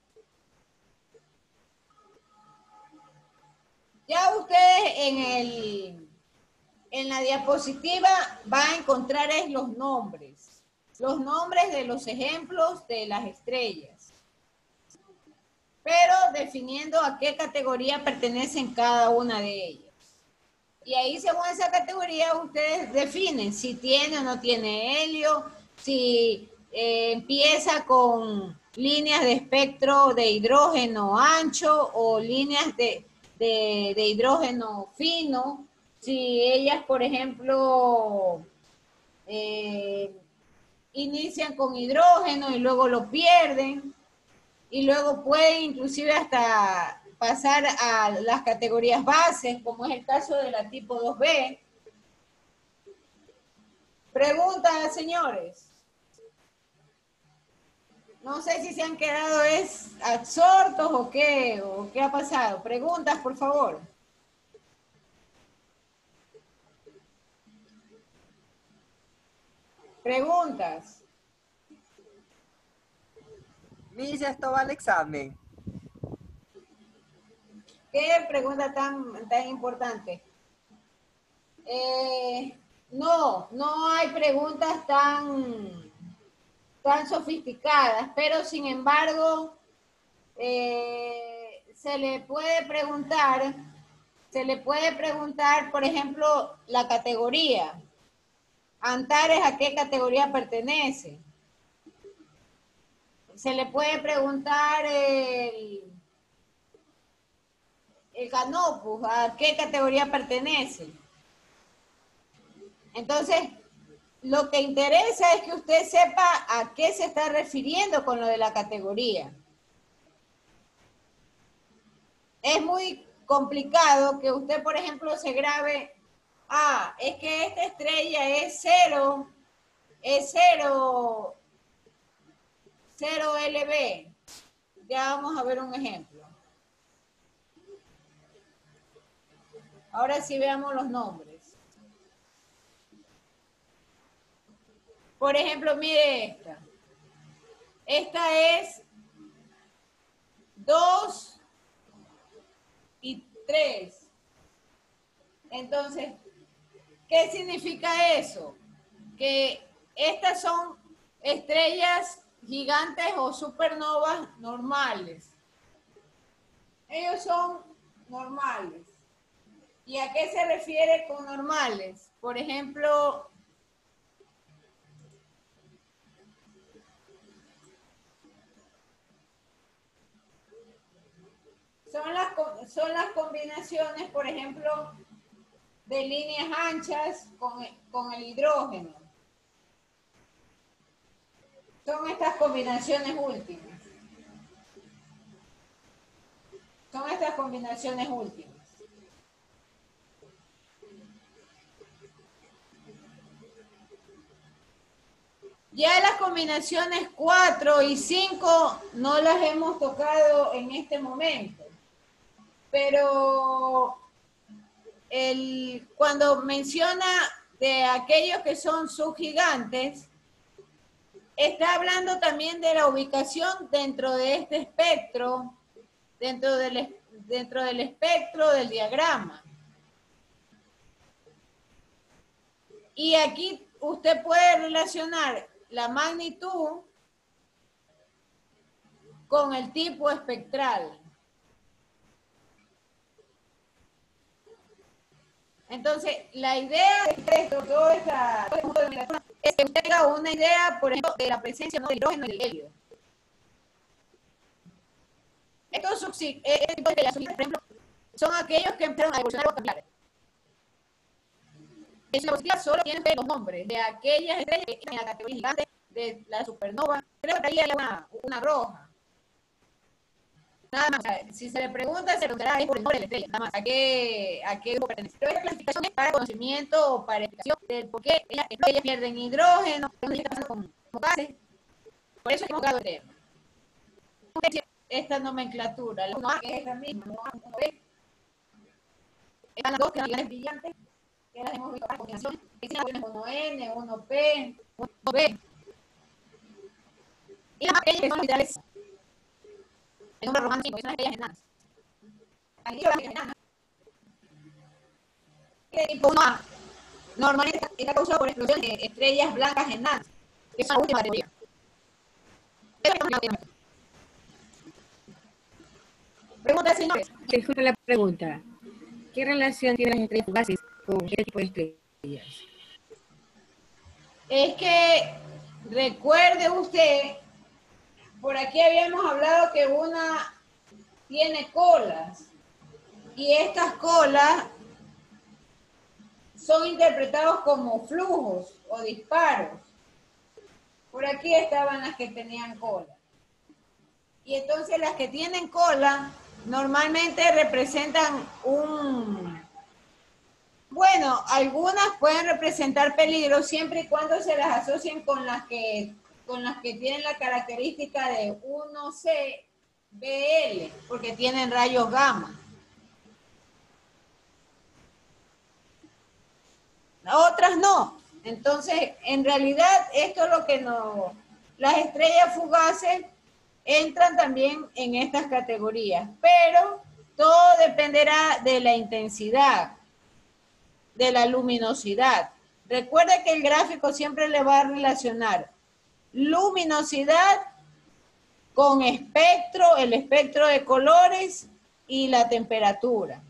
Ya ustedes en la diapositiva van a encontrar los nombres de los ejemplos de las estrellas, pero definiendo a qué categoría pertenecen cada una de ellas. Y ahí, según esa categoría, ustedes definen si tiene o no tiene helio, si empieza con líneas de espectro de hidrógeno ancho o líneas de hidrógeno fino, si ellas, por ejemplo, inician con hidrógeno y luego lo pierden, y luego pueden inclusive hasta pasar a las categorías bases, como es el caso de la tipo 2B. Preguntas, señores. No sé si se han quedado absortos o qué ha pasado. Preguntas, por favor. Preguntas. Miss, esto va al examen. ¿Qué pregunta tan importante? No hay preguntas tan sofisticadas, pero sin embargo, se le puede preguntar, por ejemplo, la categoría. Antares, ¿a qué categoría pertenece? Se le puede preguntar el Canopus, ¿a qué categoría pertenece? Entonces, lo que interesa es que usted sepa a qué se está refiriendo con lo de la categoría. Es muy complicado que usted, por ejemplo, se grabe, es que esta estrella es 0 LB. Ya vamos a ver un ejemplo. Ahora sí veamos los nombres. Por ejemplo, mire esta. Esta es 2 y 3. Entonces, ¿qué significa eso? Que estas son estrellas gigantes o supernovas normales. Ellos son normales. ¿Y a qué se refiere con normales? Por ejemplo, son las combinaciones, por ejemplo, de líneas anchas con el hidrógeno. Son estas combinaciones últimas. Son estas combinaciones últimas. Ya las combinaciones 4 y 5 no las hemos tocado en este momento, pero cuando menciona de aquellos que son subgigantes, está hablando también de la ubicación dentro de este espectro, dentro del espectro del diagrama. Y aquí usted puede relacionar la magnitud con el tipo espectral. Entonces, la idea de esto, todo este punto de miración, es que usted tenga una idea, por ejemplo, de la presencia, ¿no?, del hidrógeno y del helio. Estos tipos de por ejemplo, son aquellos que empezaron a evolucionar los capilares. En la positiva solo tienen los nombres de aquellas estrellas que están en la categoría gigante de la supernova. Creo que ahí hay una roja. Nada más, si se le pregunta, se preguntará por el nombre de la estrella, nada más, a qué grupo pertenece. Pero esta clasificación es para conocimiento o para explicación del por qué ellas pierden hidrógeno, qué está pasando con gases. Por eso hemos dado el tema. Esta nomenclatura, la 1A, que es esta misma, la 1B, están las dos que son grandes brillantes, que las hemos visto para combinación, que tienen 1N, 1P, 1B. Y las más pequeñas que son las literales. El nombre romano 5, que son las estrellas enanas. Al inicio de las estrellas enanas, que tipo 1A, normalmente está causado por explosión de estrellas blancas enanas, que son la última categoría. Pregunta, señores. Disculpe la pregunta. ¿Qué relación tienen las estrellas fugaces con este tipo de estrellas? Es que recuerde usted, por aquí habíamos hablado que una tiene colas y estas colas son interpretados como flujos o disparos. Por aquí estaban las que tenían cola. Y entonces las que tienen cola normalmente representan bueno, algunas pueden representar peligro siempre y cuando se las asocien con las que tienen la característica de 1CBL, porque tienen rayos gamma. Otras no. Entonces, en realidad, esto es lo que las estrellas fugaces entran también en estas categorías, pero todo dependerá de la intensidad, de la luminosidad. Recuerde que el gráfico siempre le va a relacionar luminosidad con espectro, el espectro de colores y la temperatura.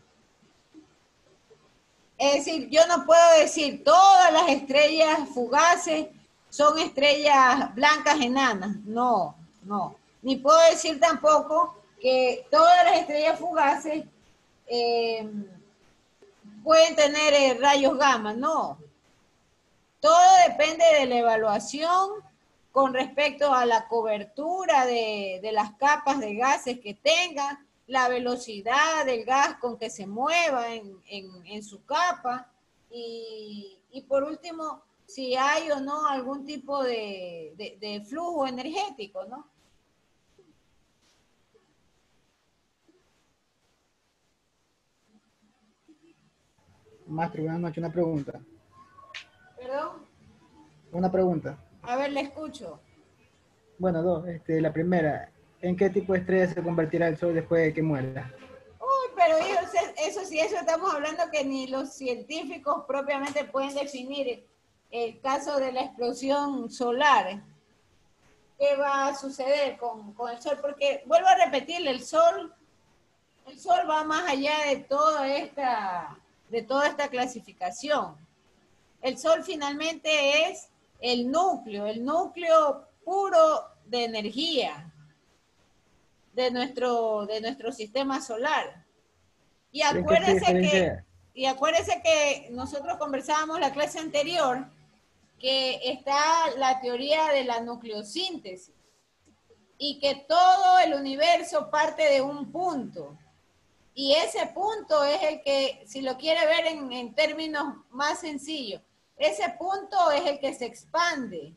Es decir, yo no puedo decir todas las estrellas fugaces son estrellas blancas enanas. No, no. Ni puedo decir tampoco que todas las estrellas fugaces pueden tener rayos gamma. No. Todo depende de la evaluación con respecto a la cobertura de las capas de gases que tengan, la velocidad del gas con que se mueva en su capa y por último, si hay o no algún tipo de flujo energético, ¿no? Maestro, buenas noches, una pregunta. ¿Perdón? Una pregunta. A ver, le escucho. Bueno, dos. La primera, ¿en qué tipo de estrella se convertirá el Sol después de que muera? Uy, pero eso sí, eso estamos hablando que ni los científicos propiamente pueden definir el caso de la explosión solar. ¿Qué va a suceder con el Sol? Porque, vuelvo a repetirle, el Sol va más allá de toda esta clasificación. El Sol finalmente es el núcleo puro de energía de nuestro sistema solar. Y acuérdese que nosotros conversábamos la clase anterior que está la teoría de la nucleosíntesis y que todo el universo parte de un punto. Y ese punto es el que, si lo quiere ver en términos más sencillos, ese punto es el que se expande.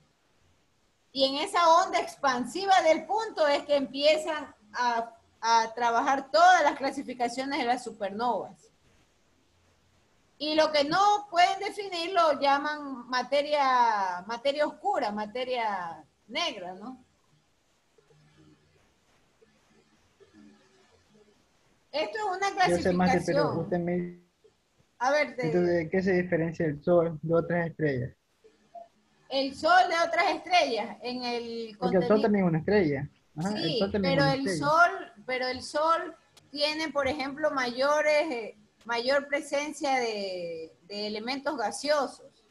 Y en esa onda expansiva del punto es que empiezan a trabajar todas las clasificaciones de las supernovas. Y lo que no pueden definir lo llaman materia oscura, materia negra, ¿no? Esto es una Yo sé más, pero clasificación. usted me... A ver, Entonces, ¿de qué se diferencia el Sol de otras estrellas? el Sol de otras estrellas en el Porque el Sol contenido. también es una estrella. Ajá, el Sol Sí, también es una estrella. pero el Sol tiene, por ejemplo, mayor presencia de elementos gaseosos.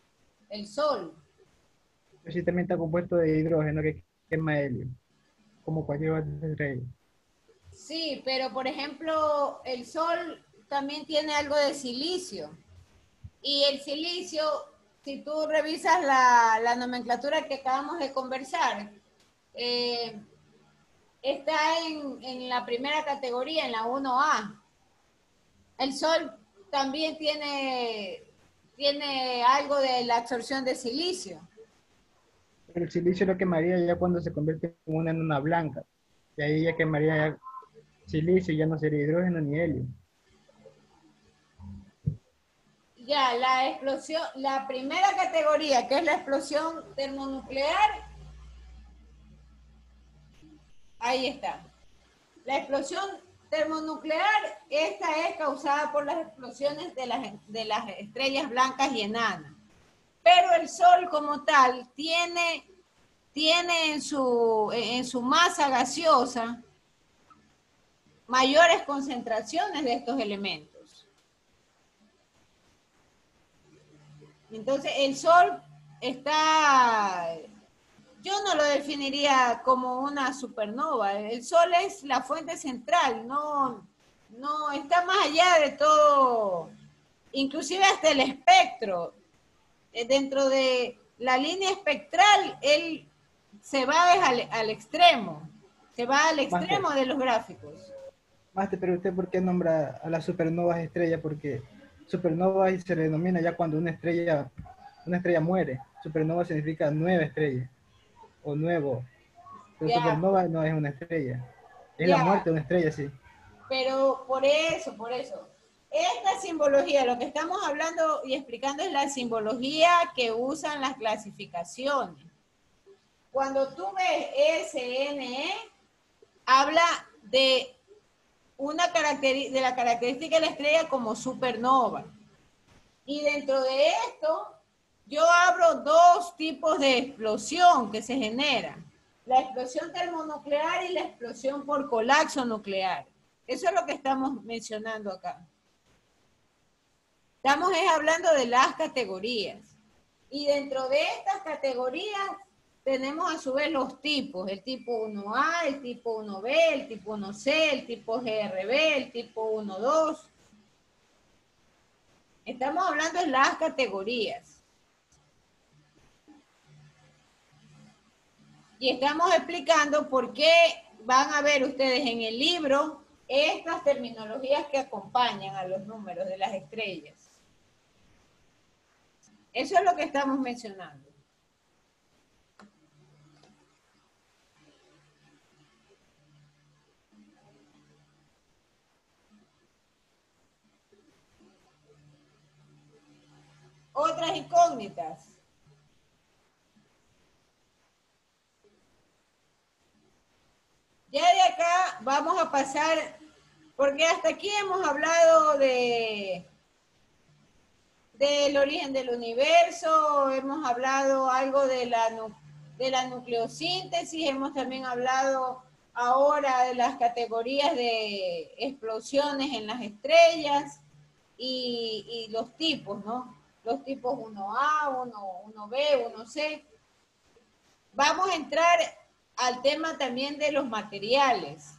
El Sol. Pero sí también está compuesto de hidrógeno que quema helio, como cualquier otra estrella. Sí, pero por ejemplo, el Sol también tiene algo de silicio. Y el silicio, si tú revisas la nomenclatura que acabamos de conversar, está en la primera categoría, en la 1A. El Sol también tiene algo de la absorción de silicio. Pero el silicio lo quemaría ya cuando se convierte en una enana blanca. Y ahí ya quemaría ya silicio, ya no sería hidrógeno ni helio. Ya, la explosión, la primera categoría, que es la explosión termonuclear, ahí está. La explosión termonuclear, esta es causada por las explosiones de las estrellas blancas y enanas. Pero el Sol como tal tiene en su masa gaseosa mayores concentraciones de estos elementos. Entonces el Sol está, yo no lo definiría como una supernova. El Sol es la fuente central, no está más allá de todo, inclusive hasta el espectro. Dentro de la línea espectral, él se va al extremo, se va al extremo de los gráficos. Máster, pero usted, ¿por qué nombra a las supernovas estrellas? Porque supernova se le denomina ya cuando una estrella muere. Supernova significa nueva estrella o nuevo. Pero Ya, supernova no es una estrella. Es la ya, muerte de una estrella, sí. pero por eso. Esta simbología, lo que estamos hablando y explicando es la simbología que usan las clasificaciones. Cuando tú ves SNE, habla de de la característica de la estrella como supernova. Y dentro de esto, yo abro dos tipos de explosión que se generan. La explosión termonuclear y la explosión por colapso nuclear. Eso es lo que estamos mencionando acá. Estamos hablando de las categorías. Y dentro de estas categorías tenemos a su vez los tipos, el tipo 1A, el tipo 1B, el tipo 1C, el tipo GRB, el tipo 1-2. Estamos hablando de las categorías. Y estamos explicando por qué van a ver ustedes en el libro estas terminologías que acompañan a los números de las estrellas. Eso es lo que estamos mencionando. Otras incógnitas. Ya de acá vamos a pasar, porque hasta aquí hemos hablado del origen del universo, hemos hablado algo de la nucleosíntesis, hemos también hablado ahora de las categorías de explosiones en las estrellas y los tipos, ¿no? Los tipos 1A, 1B, 1C. Vamos a entrar al tema también de los materiales.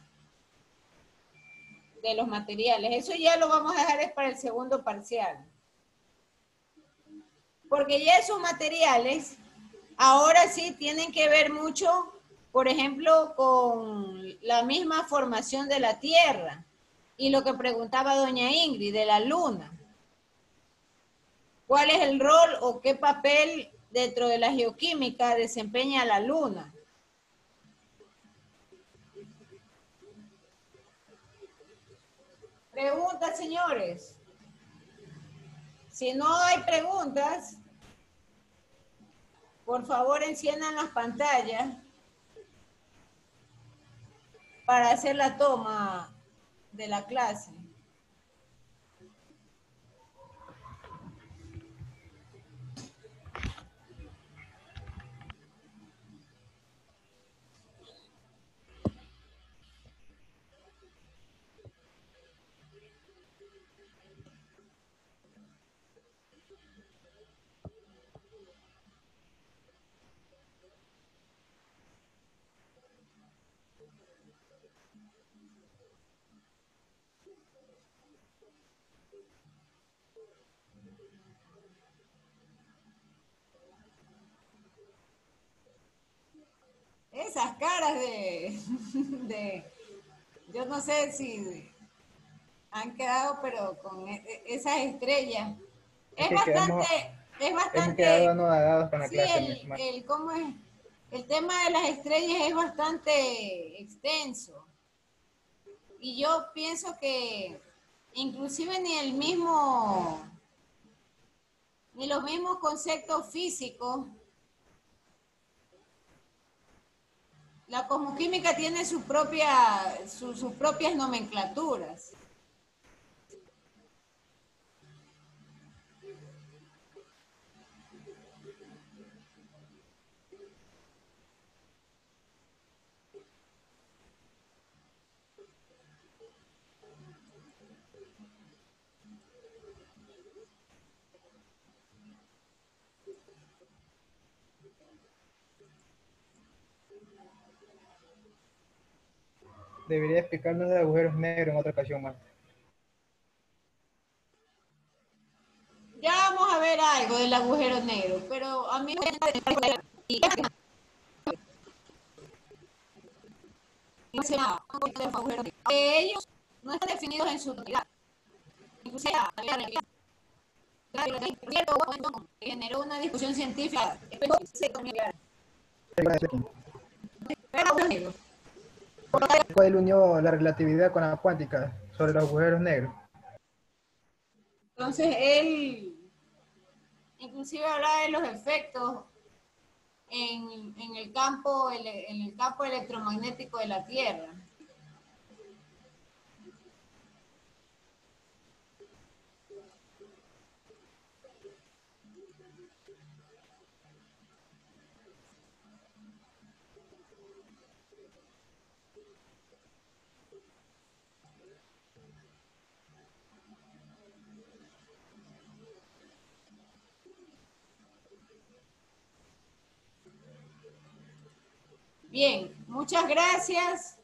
Eso ya lo vamos a dejar es para el segundo parcial. Porque ya esos materiales ahora sí tienen que ver mucho, por ejemplo, con la misma formación de la Tierra y lo que preguntaba doña Ingrid de la Luna. ¿Cuál es el rol o qué papel dentro de la geoquímica desempeña la luna? Preguntas, señores. Si no hay preguntas, por favor enciendan las pantallas para hacer la toma de la clase. Esas caras yo no sé si han quedado, pero con esas estrellas. Es que bastante, hemos quedado anonadados con la sí, clase. ¿cómo es? El tema de las estrellas es bastante extenso. Y yo pienso que inclusive ni los mismos conceptos físicos. La cosmoquímica tiene sus propias nomenclaturas. Debería explicarnos de agujeros negros en otra ocasión más. Ya vamos a ver algo del agujero negro, pero a mí ellos no están definidos en su totalidad. Inclusive generó una discusión científica. ¿Cuál unió la relatividad con la cuántica sobre los agujeros negros? Entonces él inclusive hablaba de los efectos en el campo electromagnético de la Tierra. Bien, muchas gracias.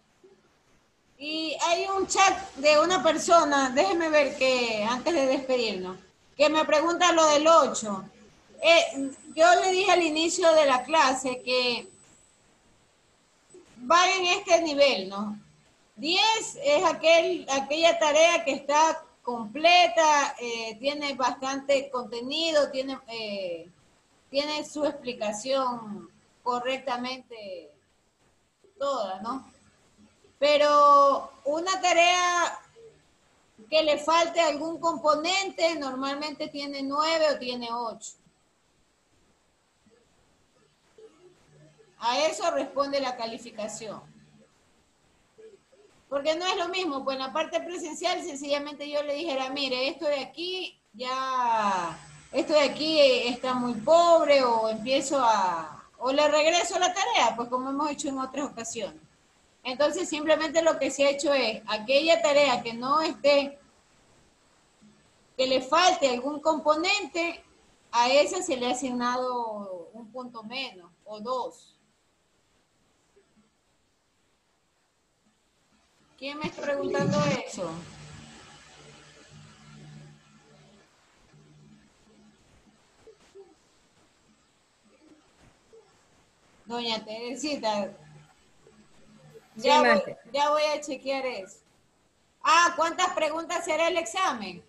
Y hay un chat de una persona, déjeme ver que antes de despedirnos, que me pregunta lo del 8. Yo le dije al inicio de la clase que va en este nivel, ¿no? 10 es aquella tarea que está completa, tiene bastante contenido, tiene su explicación correctamente toda, ¿no? Pero una tarea que le falte algún componente normalmente tiene 9 o tiene 8. A eso responde la calificación. Porque no es lo mismo, pues en la parte presencial sencillamente yo le dijera, mire, esto de aquí está muy pobre, o le regreso la tarea, pues como hemos hecho en otras ocasiones. Entonces simplemente lo que se ha hecho es, aquella tarea que no esté, que le falte algún componente, a esa se le ha asignado un punto menos, o 2. ¿Quién me está preguntando eso? Doña Teresita, ya voy a chequear eso. ¿Cuántas preguntas será el examen?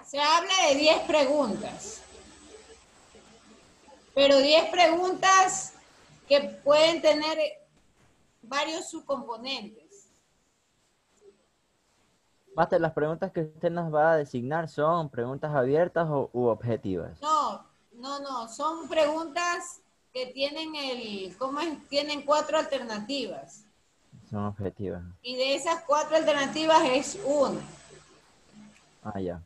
Se habla de 10 preguntas, pero 10 preguntas que pueden tener varios subcomponentes. Máster, las preguntas que usted nos va a designar son preguntas abiertas u objetivas. No, son preguntas que tienen tienen 4 alternativas. Son objetivas. Y de esas 4 alternativas es una. Ah, ya.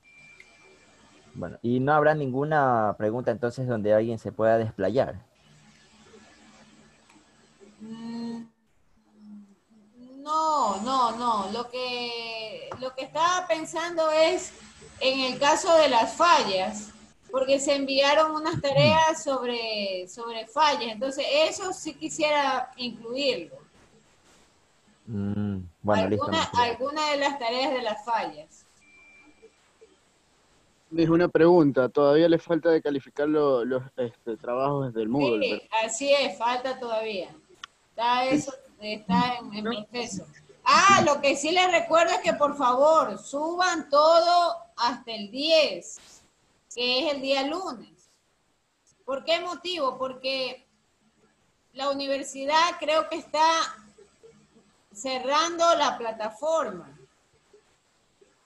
Bueno, y no habrá ninguna pregunta entonces donde alguien se pueda desplayar. No. Lo que estaba pensando es en el caso de las fallas, porque se enviaron unas tareas sobre fallas, entonces eso sí quisiera incluirlo. Bueno, listo. Alguna de las tareas de las fallas. Es una pregunta, todavía le falta de calificar los trabajos desde el Moodle, Sí, así es, falta todavía. Está en proceso. Lo que sí les recuerdo es que por favor suban todo hasta el 10, que es el día lunes. ¿Por qué motivo? Porque la universidad creo que está cerrando la plataforma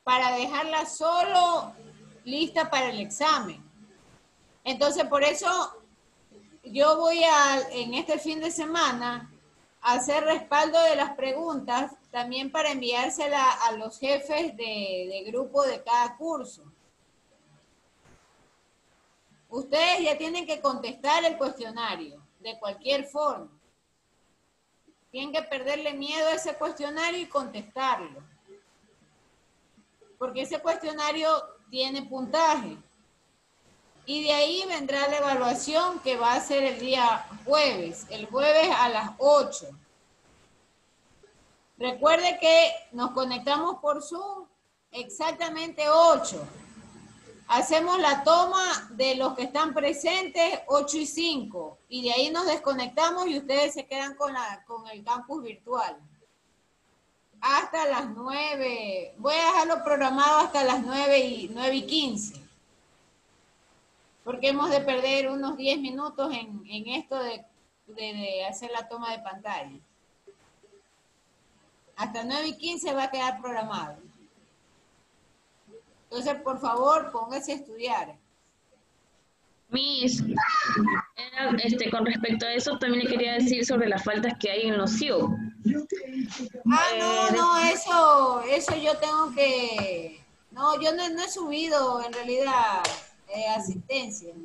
para dejarla solo lista para el examen. Entonces, por eso yo voy en este fin de semana, a hacer respaldo de las preguntas, también para enviársela a los jefes de grupo de cada curso. Ustedes ya tienen que contestar el cuestionario, de cualquier forma. Tienen que perderle miedo a ese cuestionario y contestarlo. Porque ese cuestionario tiene puntaje. Y de ahí vendrá la evaluación que va a ser el día jueves, el jueves a las 8. Recuerde que nos conectamos por Zoom exactamente 8. Hacemos la toma de los que están presentes 8 y 5. Y de ahí nos desconectamos y ustedes se quedan con el campus virtual. Hasta las 9. Voy a dejarlo programado hasta las 9 y 15. Porque hemos de perder unos 10 minutos en esto de hacer la toma de pantalla. Hasta 9 y 15 va a quedar programado. Entonces, por favor, póngase a estudiar. Miss, con respecto a eso, también le quería decir sobre las faltas que hay en los CIO. Eso yo tengo que... No, yo no he subido en realidad asistencia.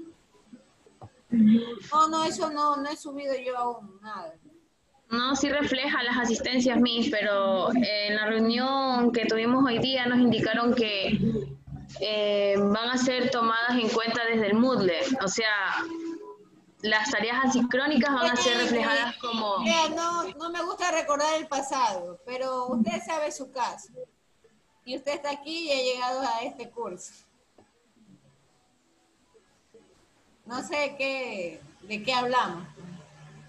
No, eso no he subido yo aún, nada. No, sí refleja las asistencias, Miss, pero en la reunión que tuvimos hoy día nos indicaron que van a ser tomadas en cuenta desde el Moodle. O sea, las tareas asincrónicas van a ser reflejadas como... No me gusta recordar el pasado, pero usted sabe su caso. Y usted está aquí y ha llegado a este curso. No sé de qué hablamos.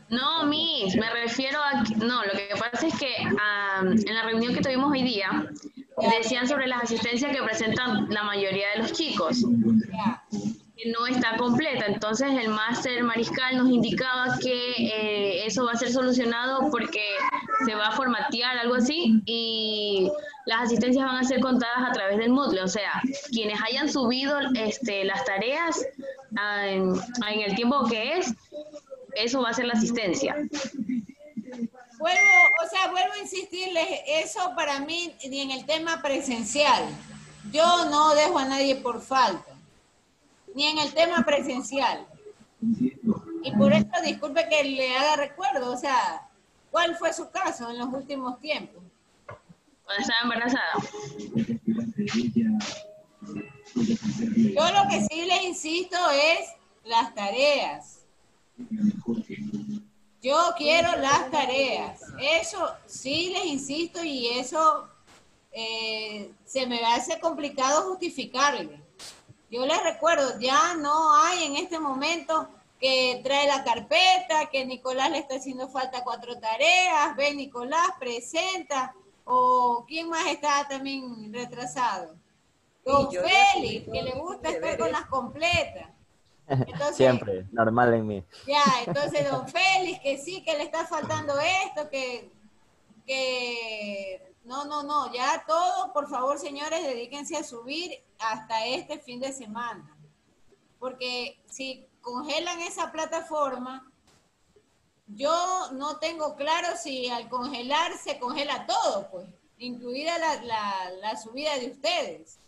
No, Miss, me refiero a... No, lo que pasa es que en la reunión que tuvimos hoy día, decían sobre las asistencias que presentan la mayoría de los chicos, que no está completa. Entonces el máster mariscal nos indicaba que eso va a ser solucionado porque se va a formatear, algo así, y las asistencias van a ser contadas a través del Moodle. O sea, quienes hayan subido las tareas en el tiempo que es, eso va a ser la asistencia. Vuelvo a insistirles, eso para mí, ni en el tema presencial. Yo no dejo a nadie por falta, ni en el tema presencial. Y por eso, disculpe que le haga recuerdo, o sea, ¿cuál fue su caso en los últimos tiempos? Cuando estaba embarazada. Yo lo que sí les insisto es las tareas. Yo quiero las tareas. Eso sí les insisto y eso se me hace complicado justificarle. Yo les recuerdo, ya no hay en este momento que trae la carpeta, que Nicolás le está haciendo falta 4 tareas, ven Nicolás, presenta, o quién más está también retrasado. Don yo Félix, ya que le subí gusta mis estar con deberes. las completas. Entonces, Siempre, normal en mí. ya, entonces don Félix, que sí, que le está faltando esto, no, ya todo, por favor, señores, dedíquense a subir hasta este fin de semana. Porque si congelan esa plataforma, yo no tengo claro si al congelar se congela todo, pues, incluida la subida de ustedes.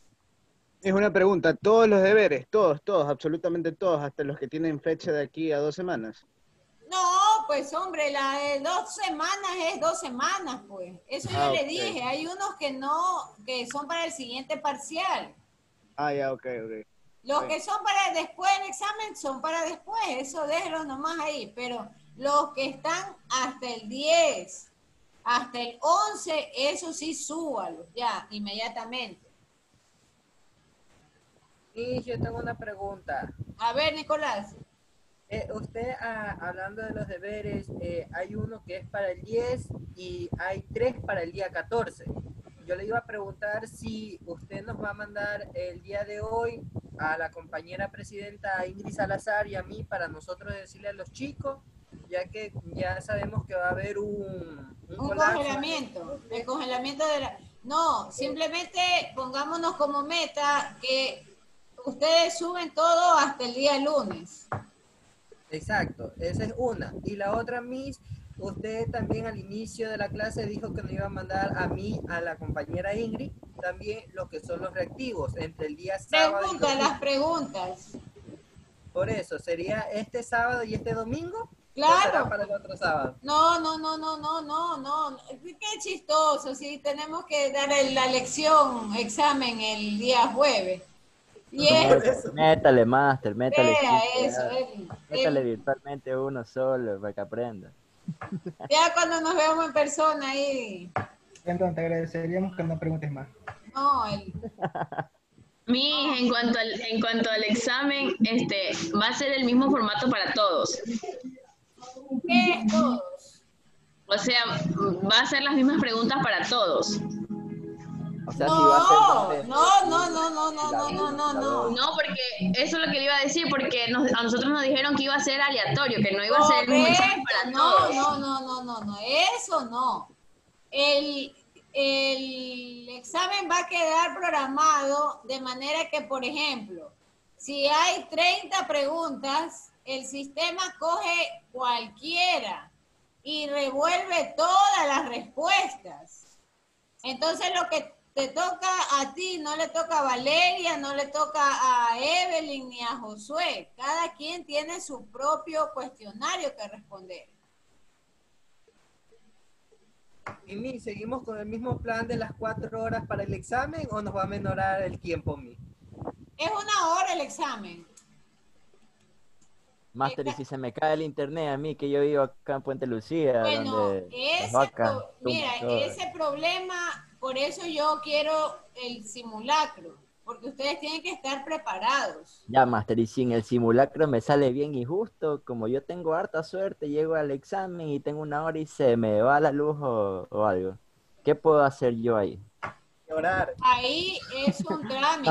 Es una pregunta, todos los deberes, todos, absolutamente todos, hasta los que tienen fecha de aquí a 2 semanas. No, pues hombre, la de 2 semanas es 2 semanas, pues. Eso yo le Ok. dije. Hay unos que no, que son para el siguiente parcial. Ya, ok. Los Sí. que son para después del examen son para después. Eso déjelo nomás ahí. Pero los que están hasta el 10, hasta el 11, eso sí súbalos ya, inmediatamente. Y yo tengo una pregunta. A ver, Nicolás. Usted, hablando de los deberes, hay uno que es para el 10 y hay 3 para el día 14. Yo le iba a preguntar si usted nos va a mandar el día de hoy a la compañera presidenta Ingrid Salazar y a mí para nosotros decirle a los chicos, ya que ya sabemos que va a haber un colapso. Congelamiento. El congelamiento de la... No, simplemente pongámonos como meta que ustedes suben todo hasta el día lunes. Exacto, esa es una. Y la otra, Miss, usted también al inicio de la clase dijo que nos iba a mandar a mí, a la compañera Ingrid, también lo que son los reactivos entre el día sábado y domingo. Las preguntas. Por eso, ¿sería este sábado y este domingo? Claro. ¿O será para el otro sábado? No. Qué chistoso, si tenemos que dar la lección, examen el día jueves. Y Métale, máster, métale. Métale el, virtualmente uno solo para que aprenda. ya cuando nos veamos en persona ahí. Entonces, te agradeceríamos que no preguntes más. No, En cuanto al examen, va a ser el mismo formato para todos. ¿qué es todos? O sea, va a ser las mismas preguntas para todos. O sea, si va a ser No, porque eso es lo que le iba a decir, porque a nosotros nos dijeron que iba a ser aleatorio, que no iba a ser el mismo examen para todos. No, eso no. El examen va a quedar programado de manera que, por ejemplo, si hay 30 preguntas, el sistema coge cualquiera y revuelve todas las respuestas. Entonces, lo que te toca a ti no le toca a Valeria, no le toca a Evelyn ni a Josué. Cada quien tiene su propio cuestionario que responder. Y Mi, ¿seguimos con el mismo plan de las 4 horas para el examen o nos va a menorar el tiempo, Mi? Es 1 hora el examen. Máster, y si se me cae el internet a mí, que yo vivo acá en Puente Lucía, Bueno, donde las vacas mira, tumban todo. ese problema, por eso yo quiero el simulacro, porque ustedes tienen que estar preparados. Ya, Máster, y si en el simulacro me sale bien y justo, como yo tengo harta suerte, llego al examen y tengo 1 hora y se me va la luz o algo, ¿qué puedo hacer yo ahí? Llorar. Ahí es un trámite.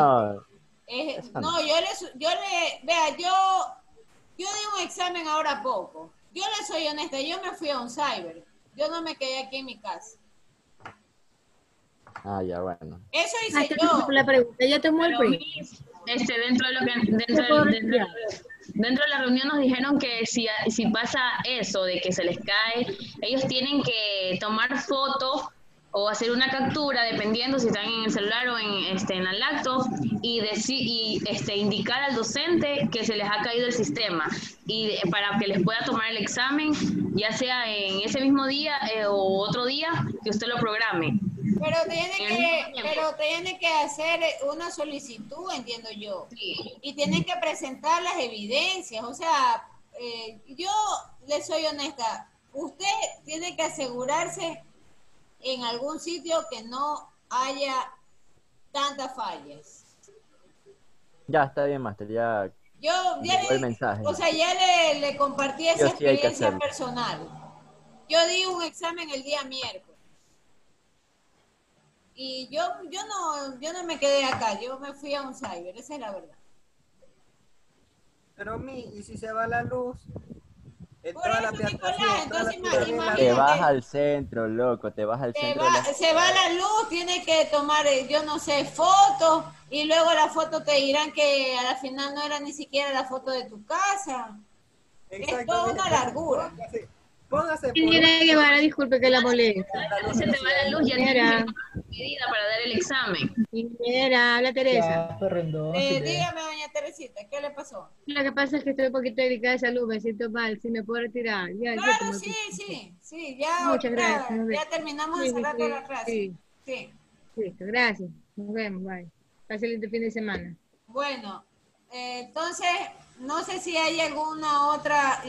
Yo di un examen ahora poco. Yo le soy honesta, yo me fui a un cyber. Yo no me quedé aquí en mi casa. Ya, bueno. Eso hice yo. La pregunta, ya te muero. Dentro de la reunión nos dijeron que si pasa eso de que se les cae, ellos tienen que tomar fotos o hacer una captura, dependiendo si están en el celular o en la laptop, y indicar al docente que se les ha caído el sistema, y para que les pueda tomar el examen, ya sea en ese mismo día o otro día que usted lo programe. Pero tiene que hacer una solicitud, entiendo yo. Sí. Y tienen que presentar las evidencias. O sea, yo le soy honesta. Usted tiene que asegurarse en algún sitio que no haya tantas fallas. Ya, está bien, Máster, ya el mensaje. O sea, ya le compartí esa experiencia personal. Yo di un examen el día miércoles. Y yo no me quedé acá, yo me fui a un cyber, esa es la verdad. Pero ¿y si se va la luz? En Por toda la eso, Nicolás, plantación, toda la entonces ciudadanía, Te vas imagínate, al centro, loco, te vas al centro de la se va ciudad. la luz, tiene que tomar, yo no sé, fotos, y luego la foto te dirán que a la final no era ni siquiera la foto de tu casa. Es toda una exactamente. largura. Póngase por Señora Guevara, disculpe que la moleste. Si se te va la luz, ya tienes que Señora, tomar medida para dar el examen. señora, habla Teresa. Ya, Ferrendo, silencio. Dígame, doña Teresita, ¿qué le pasó? Lo que pasa es que estoy un poquito delicada de salud, me siento mal, si me puedo retirar. Ya, yo Claro, tomo el sí, ya Muchas gracias. ahorita, Nos ya vemos. terminamos Sí, cerrando la clase. sí, Sí. listo, gracias. Nos vemos, bye. Pase lindo fin de semana. Bueno, entonces, no sé si hay alguna otra